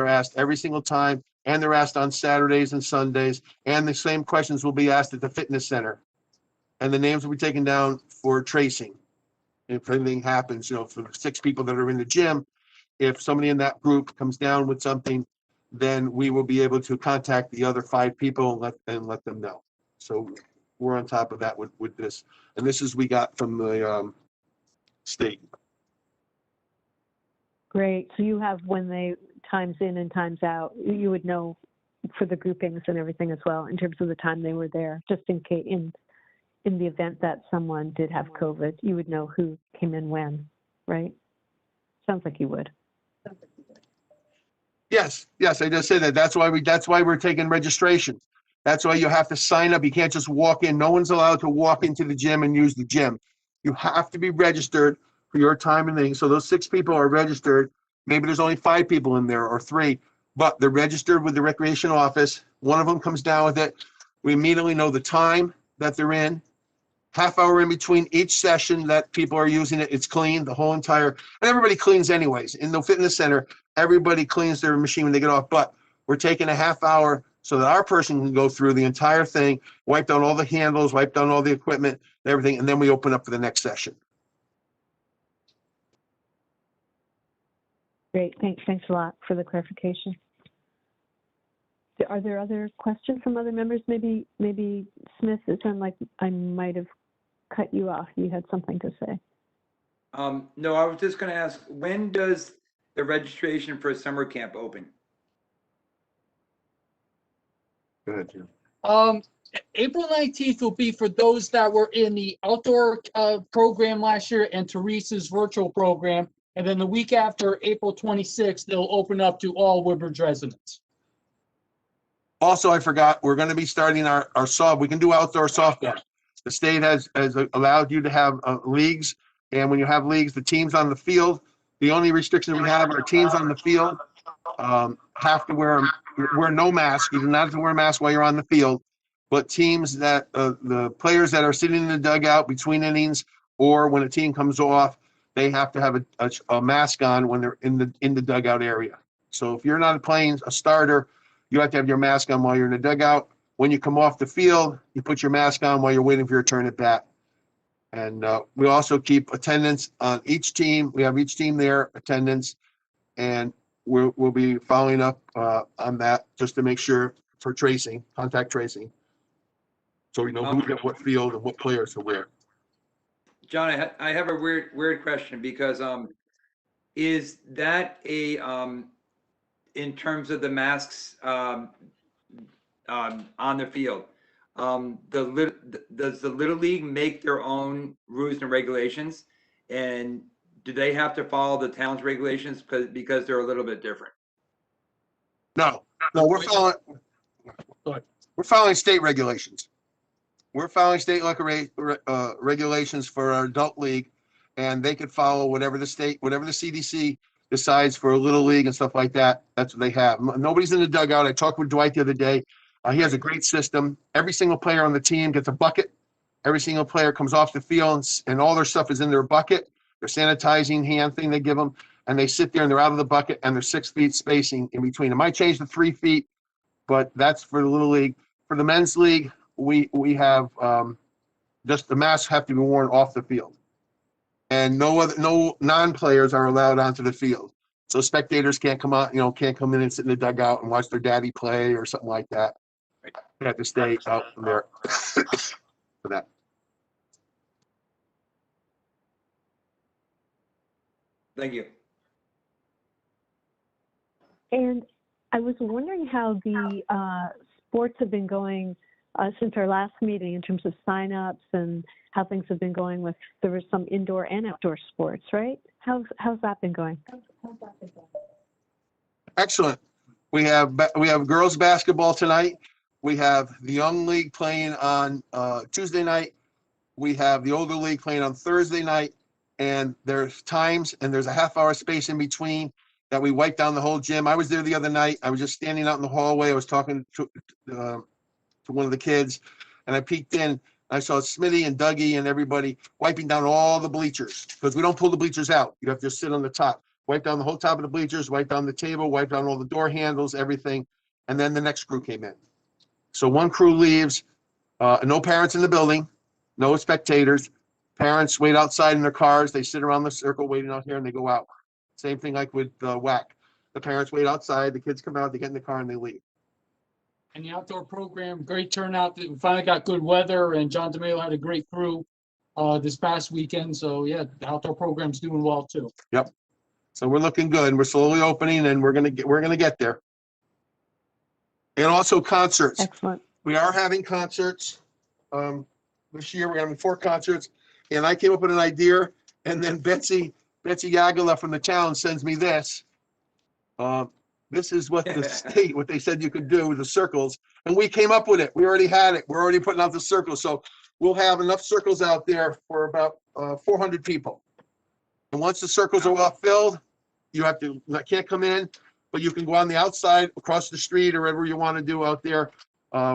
asked every single time, and they're asked on Saturdays and Sundays. And the same questions will be asked at the fitness center. And the names will be taken down for tracing. If anything happens, for the 6 people that are in the gym, if somebody in that group comes down with something, then we will be able to contact the other 5 people and let them know. So we're on top of that with this. And this is we got from the state. Great. So you have when they times in and times out, you would know for the groupings and everything as well in terms of the time they were there, just in case in the event that someone did have COVID, you would know who came in when, right? Sounds like you would. Yes, I just said that. That's why we're taking registration. That's why you have to sign up. You can't just walk in. No one's allowed to walk into the gym and use the gym. You have to be registered for your time and things. So those 6 people are registered. Maybe there's only 5 people in there or 3, but they're registered with the recreation office. One of them comes down with it. We immediately know the time that they're in. Half hour in between each session that people are using it. It's clean, the whole entire, and everybody cleans anyways. In the fitness center, everybody cleans their machine when they get off, but we're taking a half hour so that our person can go through the entire thing, wipe down all the handles, wipe down all the equipment and everything, and then we open up for the next session. Great. Thanks a lot for the clarification. Are there other questions from other members? Maybe Smith, it sounded like I might have cut you off. You had something to say. No, I was just going to ask, when does the registration for summer camp open? Go ahead, Jim. April 19th will be for those that were in the outdoor program last year and Teresa's virtual program. And then the week after, April 26th, they'll open up to all Woodbridge residents. Also, I forgot, we're gonna be starting our soft, we can do outdoor softball. The state has allowed you to have leagues, and when you have leagues, the teams on the field, the only restriction we have are teams on the field have to wear no mask. You do not have to wear a mask while you're on the field. But teams that, the players that are sitting in the dugout between innings, or when a team comes off, they have to have a mask on when they're in the dugout area. So if you're not playing a starter, you have to have your mask on while you're in the dugout. When you come off the field, you put your mask on while you're waiting for your turn at bat. And we also keep attendance on each team. We have each team there, attendance, and we'll be following up on that just to make sure for tracing, contact tracing. So we know who's at what field and what players are where. John, I have a weird question because is that a in terms of the masks on the field, does the Little League make their own rules and regulations, and do they have to follow the town's regulations because they're a little bit different? No, we're following state regulations. We're following state regulations for our adult league, and they could follow whatever the CDC decides for a little league and stuff like that. That's what they have. Nobody's in the dugout. I talked with Dwight the other day. He has a great system. Every single player on the team gets a bucket. Every single player comes off the field, and all their stuff is in their bucket. Their sanitizing hand thing they give them, and they sit there and they're out of the bucket, and they're 6 feet spacing in between. It might change to 3 feet, but that's for the little league. For the men's league, we have just the masks have to be worn off the field, and no non-players are allowed onto the field. So spectators can't come out, can't come in and sit in the dugout and watch their daddy play or something like that. They have to stay out from there for that. Thank you. And I was wondering how the sports have been going since our last meeting in terms of signups and how things have been going with, there was some indoor and outdoor sports, right? How's that been going? Excellent. We have girls basketball tonight. We have the young league playing on Tuesday night. We have the older league playing on Thursday night. And there's times and there's a half-hour space in between that we wipe down the whole gym. I was there the other night. I was just standing out in the hallway. I was talking to one of the kids, and I peeked in. I saw Smitty and Dougie and everybody wiping down all the bleachers, because we don't pull the bleachers out. You have to sit on the top. Wipe down the whole top of the bleachers, wipe down the table, wipe down all the door handles, everything. And then the next crew came in. So one crew leaves, no parents in the building, no spectators. Parents wait outside in their cars. They sit around the circle waiting out here, and they go out. Same thing like with WAC. The parents wait outside, the kids come out, they get in the car, and they leave. And the outdoor program, great turnout. We finally got good weather, and John DeMayo had a great crew this past weekend. So yeah, the outdoor program's doing well too. Yep. So we're looking good. We're slowly opening, and we're gonna get there. And also concerts. Excellent. We are having concerts. This year we're having 4 concerts, and I came up with an idea, and then Betsy Yagala from the town sends me this. This is what the state, what they said you could do with the circles, and we came up with it. We already had it. We're already putting out the circles, so we'll have enough circles out there for about 400 people. And once the circles are well filled, you can't come in, but you can go on the outside, across the street, or wherever you want to do out there.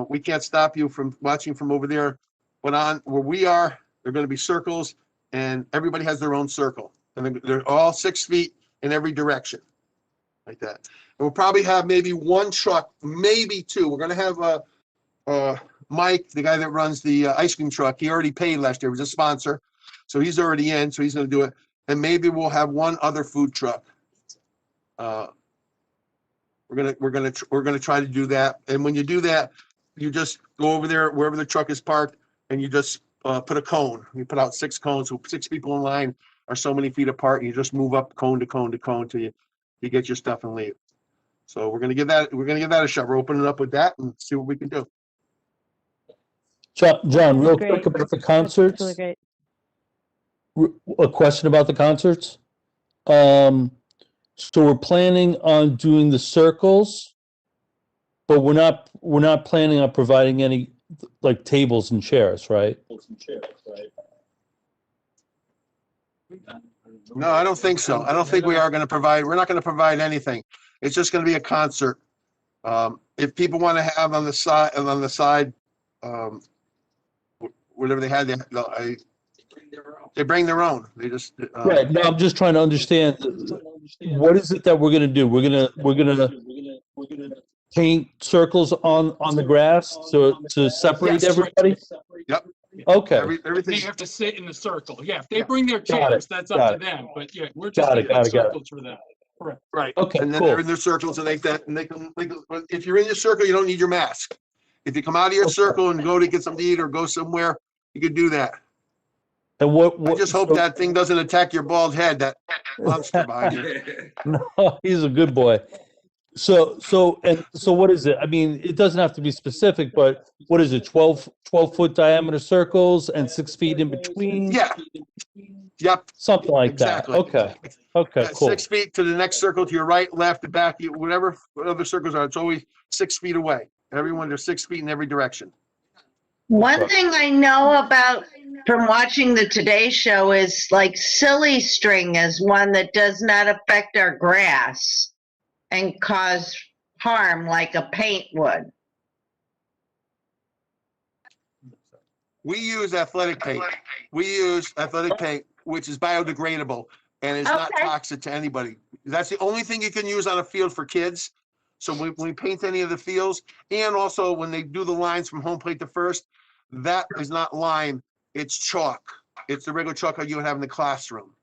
We can't stop you from watching from over there. But on where we are, they're going to be circles, and everybody has their own circle. And they're all 6 feet in every direction, like that. And we'll probably have maybe 1 truck, maybe 2. We're going to have Mike, the guy that runs the ice cream truck. He already paid last year. He was a sponsor. So he's already in, so he's going to do it. And maybe we'll have 1 other food truck. We're gonna try to do that. And when you do that, you just go over there wherever the truck is parked, and you just put a cone. You put out 6 cones, so 6 people in line are so many feet apart, and you just move up cone to cone to cone till you get your stuff and leave. So we're gonna give that a shot. We're opening up with that and see what we can do. John, real Great. quick about the That's concerts. really great. A question about the concerts. So we're planning on doing the circles, but we're not planning on providing any like tables and chairs, right? No, I don't think so. I don't think we are gonna provide, we're not gonna provide anything. It's just gonna be a concert. If people want to have on the side, whatever they had, they bring their own. They just, Right. No, I'm just trying to understand what is it that we're gonna do? We're gonna paint circles on the grass to separate Yes. everybody? Yep. Okay. They Everything, have to sit in the circle. Yeah, if they Yeah. bring their Got it, chairs, that's got up to it. them. But yeah, we're just Got it, gonna got put it, got it. circles for them. Correct. right. Okay, And then cool. they're in their circles and they can, if you're in your circle, you don't need your mask. If you come out of your Okay. circle and go to get something to eat or go somewhere, you can do that. And I just hope so- that thing doesn't attack your bald head, that monster behind you. No, he's a good boy. So what is it? I mean, it doesn't have to be specific, but what is it? 12-foot diameter circles and 6 feet in between? Yeah. Yep, Something like that. exactly. Okay. Okay, cool. 6 feet to the next circle, to your right, left, the back, whatever other circles are, it's always 6 feet away. Everyone, they're 6 feet in every direction. One Okay. thing I know about from watching the Today Show is like silly string is one that does not affect our grass and cause harm like a paint would. We use athletic paint. We use athletic paint, which is biodegradable and is not Okay. toxic to anybody. That's the only thing you can use on a field for kids. So when we paint any of the fields, and also when they do the lines from home plate to first, that is not lime, it's chalk. It's the regular chalk like you would have in the classroom,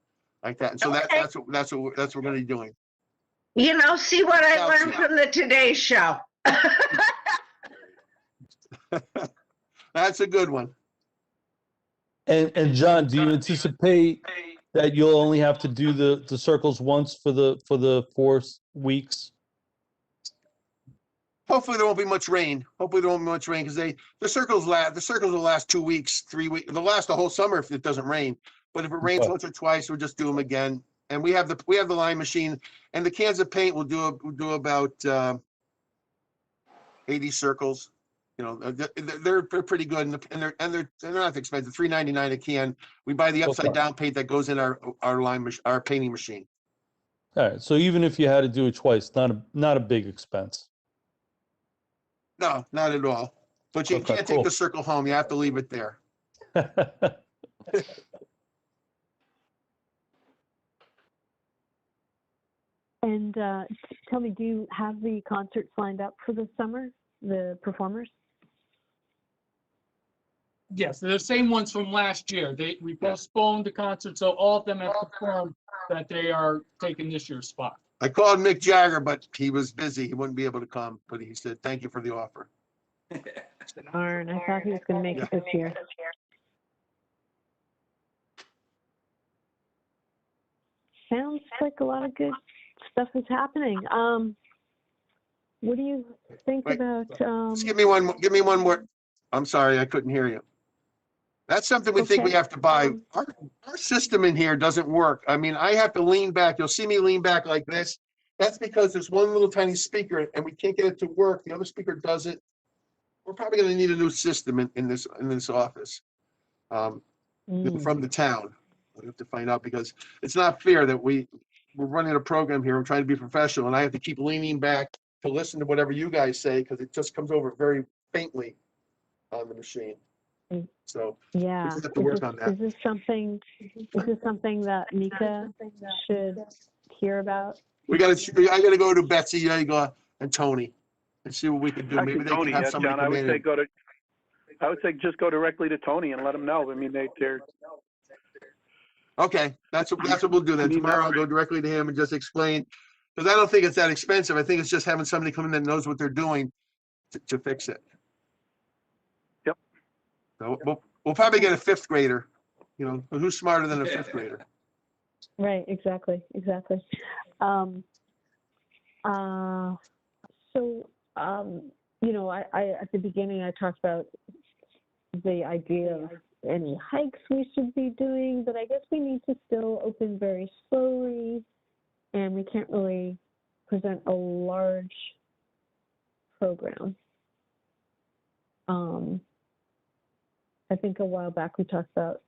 like that. And so Okay. that's what we're gonna be doing. You know, see what I Sounds learned good. from the Today Show. That's a good one. And John, do you anticipate that you'll only have to do the circles once for the 4 weeks? Hopefully there won't be much rain. Hopefully there won't be much rain because the circles will last 2 weeks, 3 weeks. They'll last the whole summer if it doesn't rain. But if it rains Okay. once or twice, we'll just do them again. And we have the line machine and the cans of paint will do about 80 circles. You know, they're pretty good and they're not expensive. $3.99 a can. We buy the upside Okay. down paint that goes in our painting machine. All right. So even if you had to do it twice, not a big expense. No, not at all. But you Okay, can't cool. take the circle home. You have to leave it there. And tell me, do you have the concerts lined up for the summer, the performers? Yes, they're the same ones from last year. We postponed the concert, so all of them have confirmed that they are taking this year's spot. I called Mick Jagger, but he was busy. He wouldn't be able to come, but he said, thank you for the offer. Darn, I thought he was going to make it this year. Sounds like a lot of good stuff is happening. What do you think Wait. about? Just give me one more. I'm sorry, I couldn't hear you. That's something we think we Okay. have to buy. Our system in here doesn't work. I mean, I have to lean back. You'll see me lean back like this. That's because there's one little tiny speaker and we can't get it to work. The other speaker doesn't. We're probably gonna need a new system in this office. From the town. We have to find out because it's not fair that we're running a program here. We're trying to be professional and I have to keep leaning back to listen to whatever you guys say because it just comes over very faintly on the machine. So Yeah. we just have to work on that. Is this something that Mika should hear about? I gotta go to Betsy, Yaga, and Tony and see what we can do. Maybe Actually, they can Tony, have yeah, somebody John, I come would in. say and- I would say just go directly to Tony and let him know. I mean, they're Okay, that's what we'll do then. Need Tomorrow I'll that. go directly to him and just explain. Because I don't think it's that expensive. I think it's just having somebody come in that knows what they're doing to fix it. Yep. So we'll probably get a 5th grader, you know, who's smarter than a 5th grader? Right, exactly. So, you know, I at the beginning I talked about the idea of any hikes we should be doing, but I guess we need to still open very slowly, and we can't really present a large program. I think a while back we talked about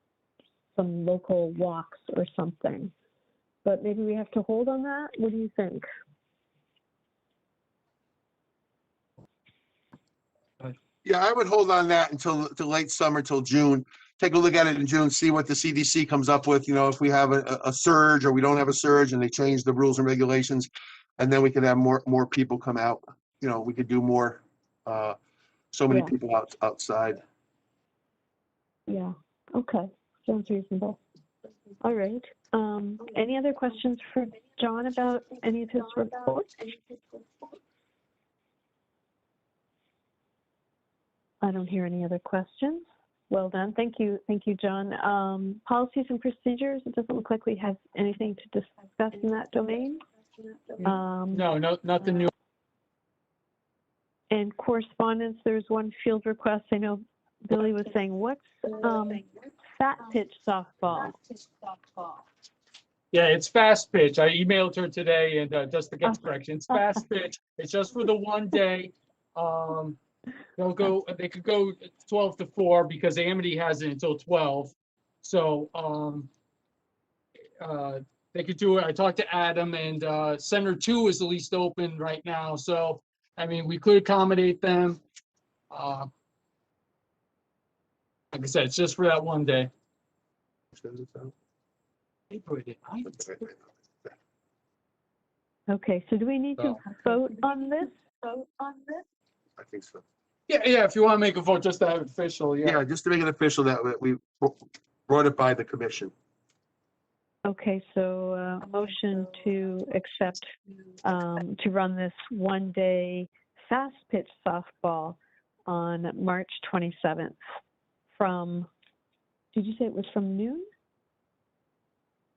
some local walks or something, but maybe we have to hold on that. What do you think? Yeah, I would hold on that until late summer, till June. Take a look at it in June, see what the CDC comes up with, you know, if we have a surge or we don't have a surge and they change the rules and regulations, and then we can have more people come out. You know, we could do more, so many Yeah. people outside. Yeah, okay, sounds reasonable. All right, any other questions for John about any of his reports? I don't hear any other questions. Well done, thank you, John. Policies and procedures, it doesn't look like we have anything to discuss in that domain. No, nothing new. And correspondence, there's one field request. I know Billy was saying, what's fat pitch softball? Yeah, it's fast pitch. I emailed her today and just to get the correction, it's fast pitch. It's just for the one day. They could go 12 to 4 because Amity has it until 12. So they could do it. I talked to Adam, and Center 2 is the least open right now. So, I mean, we could accommodate them. Like I said, it's just for that one day. Okay, so do we need to vote on this? I think so. Yeah, if you want to make a vote, just to have it official, Yeah, just to make it official that we brought it by the commission. Okay, so motion to accept, to run this one-day fast pitch softball on March 27th from, did you say it was from noon?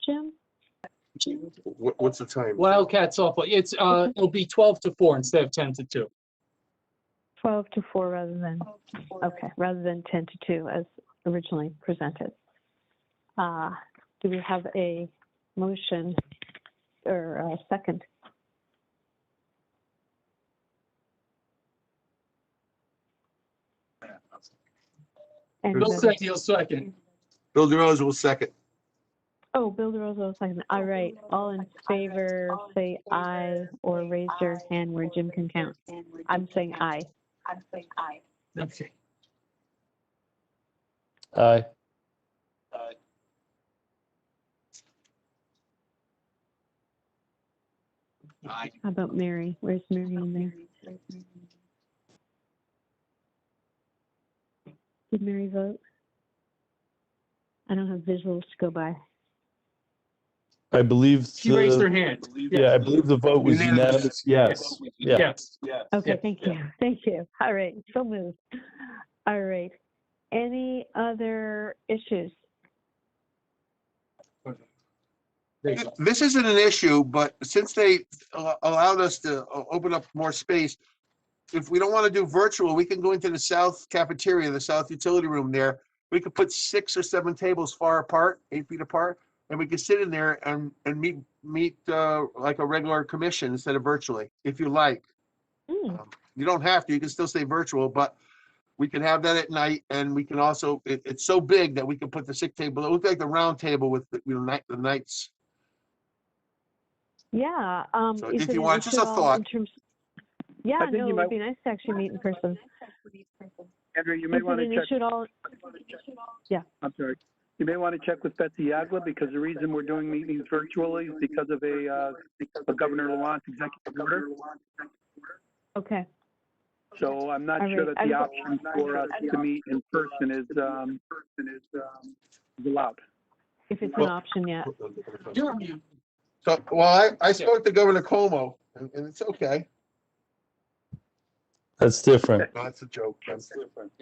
Jim? What's the time? Wildcat softball. It's it'll be 12 to 4 instead of 10 to 2. 12 to 4 rather than, okay, rather than 10 to 2 as originally presented. Do we have a motion or a second? And Bill said he'll second. Bill DeRose will second. oh, Bill DeRosa, second. All right, all in favor, say aye or raise your hand where Jim can count. I'm saying aye. Okay. Aye. How about Mary? Where's Mary in there? Did Mary vote? I don't have visuals to go by. I believe. She raised her hand. Yeah, I believe the vote was unanimous. Yes. Yeah. Yes. Okay, Yeah. thank you. Thank you. All right, so moved. All right. Any other issues? This isn't an issue, but since they allowed us to open up more space, if we don't want to do virtual, we can go into the south cafeteria, the south utility room there. We could put 6 or 7 tables far apart, 8 feet apart, and we could sit in there and meet like a regular commission instead of virtually, if you like. You don't have to, you can still stay virtual, but we can have that at night, and we can also, it's so big that we can put the 6 table, it looks like the round table with the knights. Yeah. So if you want, just a thought. Yeah, I think no, you it might- would be nice to actually meet in person. Andrew, you may Is want it to an check. issue at all? Yeah. I'm sorry. You may want to check with Betsy Yagla, because the reason we're doing meetings virtually is because of a Governor Lalonde executive order. Okay. So I'm not All sure right. that the option for us to meet in person is allowed. If it's an option yet. So, well, I spoke to Governor Cuomo, and it's okay. That's different. No, it's a joke. That's different.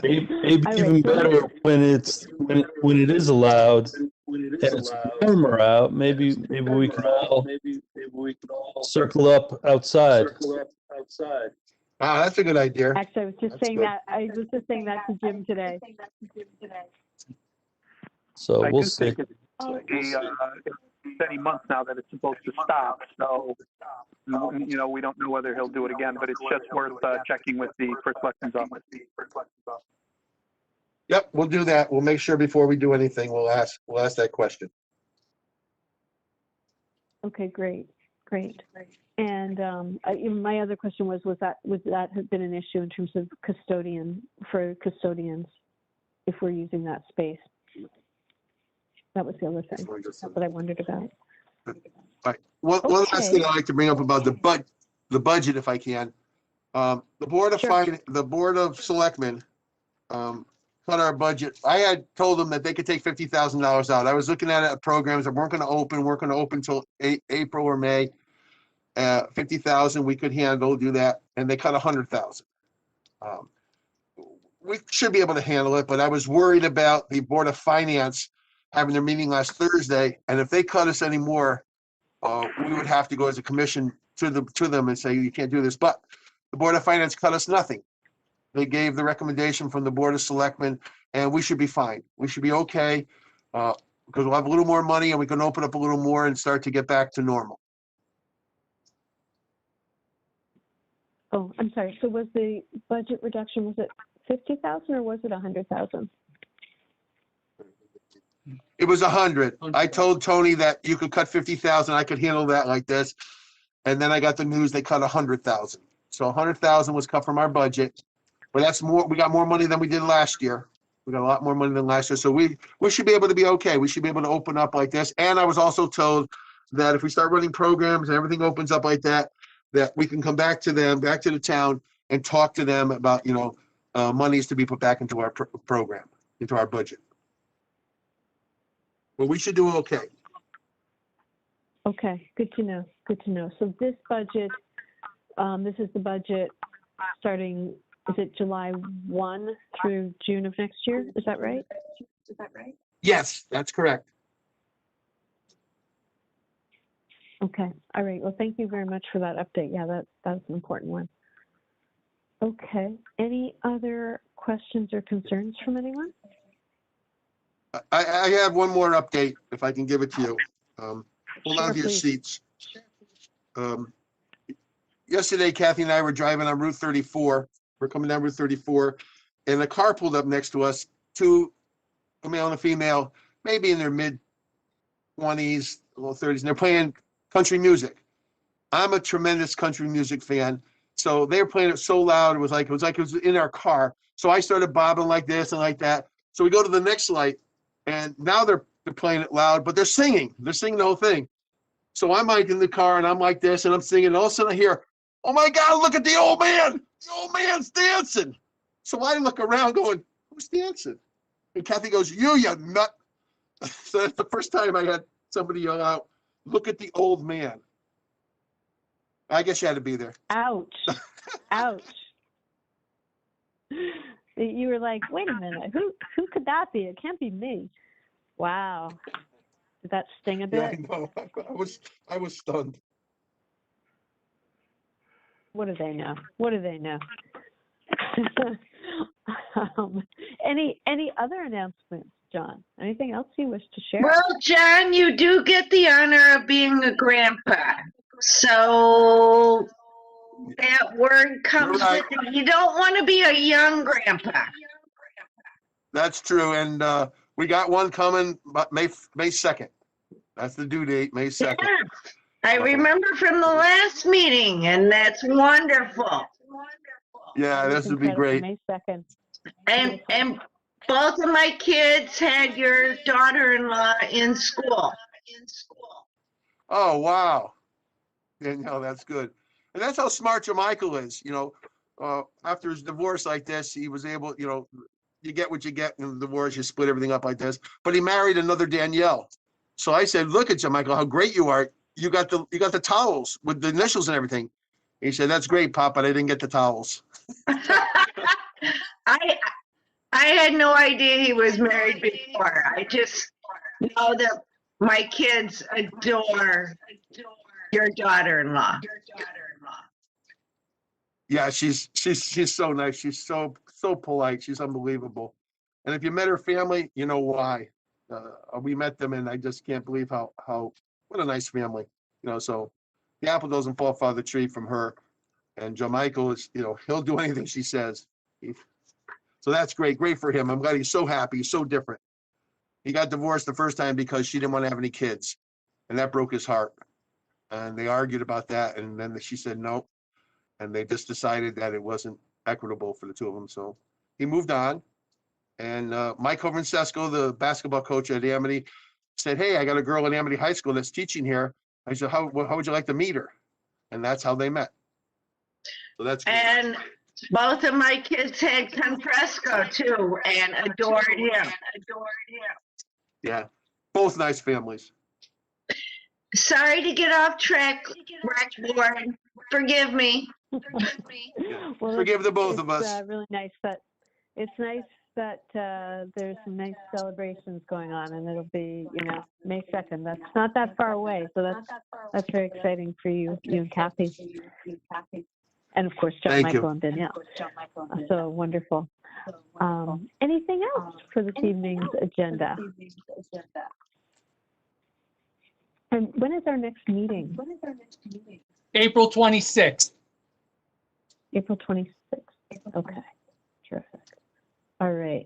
Maybe All right, even so- better when it is allowed and it's warmer out. Maybe we can all circle up outside. Wow, that's a good idea. Actually, I was just That's saying good. that, I was just saying that to Jim today. So I we'll do see. think it's many months now that it's supposed to stop, so, we don't know whether he'll do it again, but it's just worth checking with the First Selectman's office. Yep, we'll do that. We'll make sure before we do anything, we'll ask that question. Okay, great. And my other question was that have been an issue in terms of custodians, if we're using that space? That was the other thing that I wondered about. Right. One last Okay. thing I'd like to bring up about the budget, if I can. The Board of Sure. the Board of Selectmen cut our budget. I had told them that they could take $50,000 out. I was looking at programs that weren't going to open until April or May. 50,000 we could handle, do that, and they cut 100,000. We should be able to handle it, but I was worried about the Board of Finance having their meeting last Thursday, and if they cut us any more, we would have to go as a commission to them and say, you can't do this. But the Board of Finance cut us nothing. They gave the recommendation from the Board of Selectmen, and we should be fine. We should be okay, because we'll have a little more money and we can open up a little more and start to get back to normal. Oh, I'm sorry. So was the budget reduction, was it 50,000 or was it 100,000? It was 100. I told Tony that you could cut 50,000. I could handle that like this. And then I got the news they cut 100,000. So 100,000 was cut from our budget. But that's more. We got more money than we did last year. We got a lot more money than last year. So we should be able to be okay. We should be able to open up like this. And I was also told that if we start running programs and everything opens up like that, that we can come back to them, back to the town, and talk to them about, monies to be put back into our program, into our budget. But we should do okay. Okay, good to know. So this budget, this is the budget starting, is it July 1 through June of next year? Is that right? Yes, that's correct. Okay, all right. Well, thank you very much for that update. Yeah, that's an important one. Okay, any other questions or concerns from anyone? I have one more update, if I can give it to you. Hold on Sure, to your please. seats. Yesterday, Kathy and I were driving on Route 34. We're coming down Route 34, and a car pulled up next to us, a male and a female, maybe in their mid-20s, low 30s, and they're playing country music. I'm a tremendous country music fan, so they were playing it so loud, it was like it was in our car. So I started bobbing like this and like that. So we go to the next light, and now they're playing it loud, but they're singing the whole thing. So I'm like in the car and I'm like this and I'm singing, and all of a sudden I hear, oh my God, look at the old man. The old man's dancing. So I look around going, who's dancing? And Kathy goes, you nut. So that's the first time I had somebody yell out, look at the old man. I guess you had to be there. Ouch. Ouch. You were like, wait a minute, who could that be? It can't be me. Wow. Did that sting a Yeah, bit? I know. I was stunned. What do they know? Any other announcements, John? Anything else you wish to share? Well, John, you do get the honor of being a grandpa. So that word comes You're right. with it. You don't want to be a young grandpa. That's true. And we got one coming, but May 2nd. That's the due date, May 2nd. Yeah, I remember from the last meeting, and that's wonderful. Yeah, this would be great. May 2nd. And both of my kids had your daughter-in-law in school. Oh, wow. Danielle, that's good. And that's how smart Jermichael is. After his divorce like this, he was able, you get what you get in the divorce, you split everything up like this. But he married another Danielle. So I said, look at Jermichael, how great you are. You got the towels with the initials and everything. He said, that's great, Pop, but I didn't get the towels. I had no idea he was married before. I just know that my kids adore Your daughter-in-law. Yeah, she's so nice. She's so polite. She's unbelievable. And if you met her family, you know why. We met them, and I just can't believe how what a nice family. So the apple doesn't fall far the tree from her. And Joe Michael is, he'll do anything she says. So that's great for him. I'm glad he's so happy. He's so different. He got divorced the first time because she didn't want to have any kids, and that broke his heart. And they argued about that, and then she said no. And they just decided that it wasn't equitable for the two of them. So he moved on. And Mike Hovrensesko, the basketball coach at Amity, said, "Hey, I got a girl at Amity High School that's teaching here." I said, how would you like to meet her? And that's how they met. So that's great. And both of my kids had Confresco too and adored him. Yeah, both nice families. Sorry to get off track, Rec Board. Forgive me. Well, Forgive the both it's, of us. Really nice that there's some nice celebrations going on, and it'll be May 2nd. That's not that far away, so that's very exciting for you and Kathy, and of course John Thank you. Michael and Danielle. So wonderful. Anything else for this evening's agenda? And when is our next meeting? April 26th. April 26th. Okay, terrific. All right.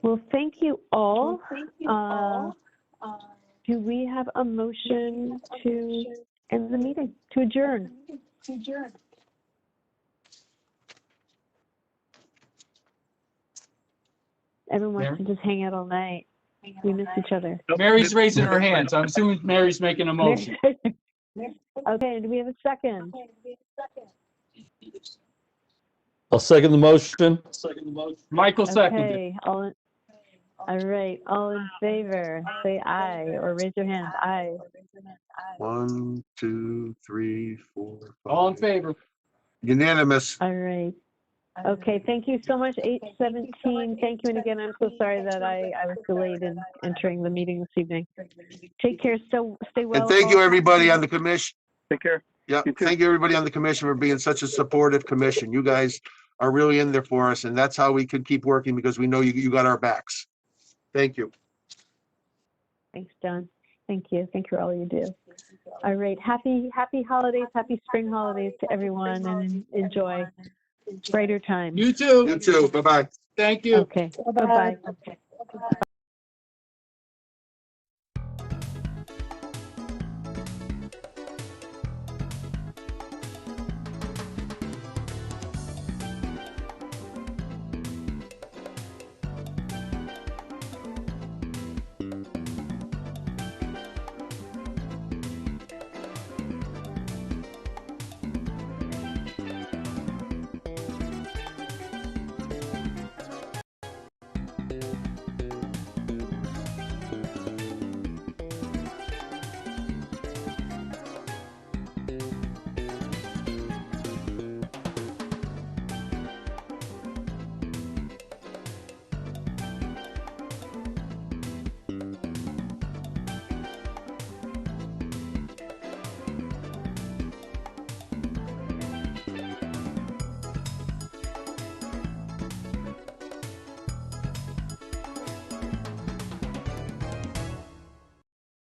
Well, thank you all. Do we have a motion to end the meeting, to adjourn? Everyone wants to just hang out all night. We miss each other. Mary's raising her hand, so I'm assuming Mary's making a motion. Okay, do we have a second? I'll second the motion. Michael seconded. Okay, all right, all in favor, say aye, or raise your hand. Aye. 1, 2, 3, 4, 5. All in favor. Unanimous. All right. Okay, thank you so much, 8:17. Thank you, and again, I'm so sorry that I was delayed in entering the meeting this evening. Take care, stay well. And thank you, everybody on the commission. Take care. Yeah, You too. thank you, everybody on the commission for being such a supportive commission. You guys are really in there for us, and that's how we can keep working, because we know you got our backs. Thank you. Thanks, John. Thank you. Thank you for all you do. All right, happy holidays, happy spring holidays to everyone, and enjoy brighter times. You too. You too. Bye-bye. Thank you. Okay, bye-bye.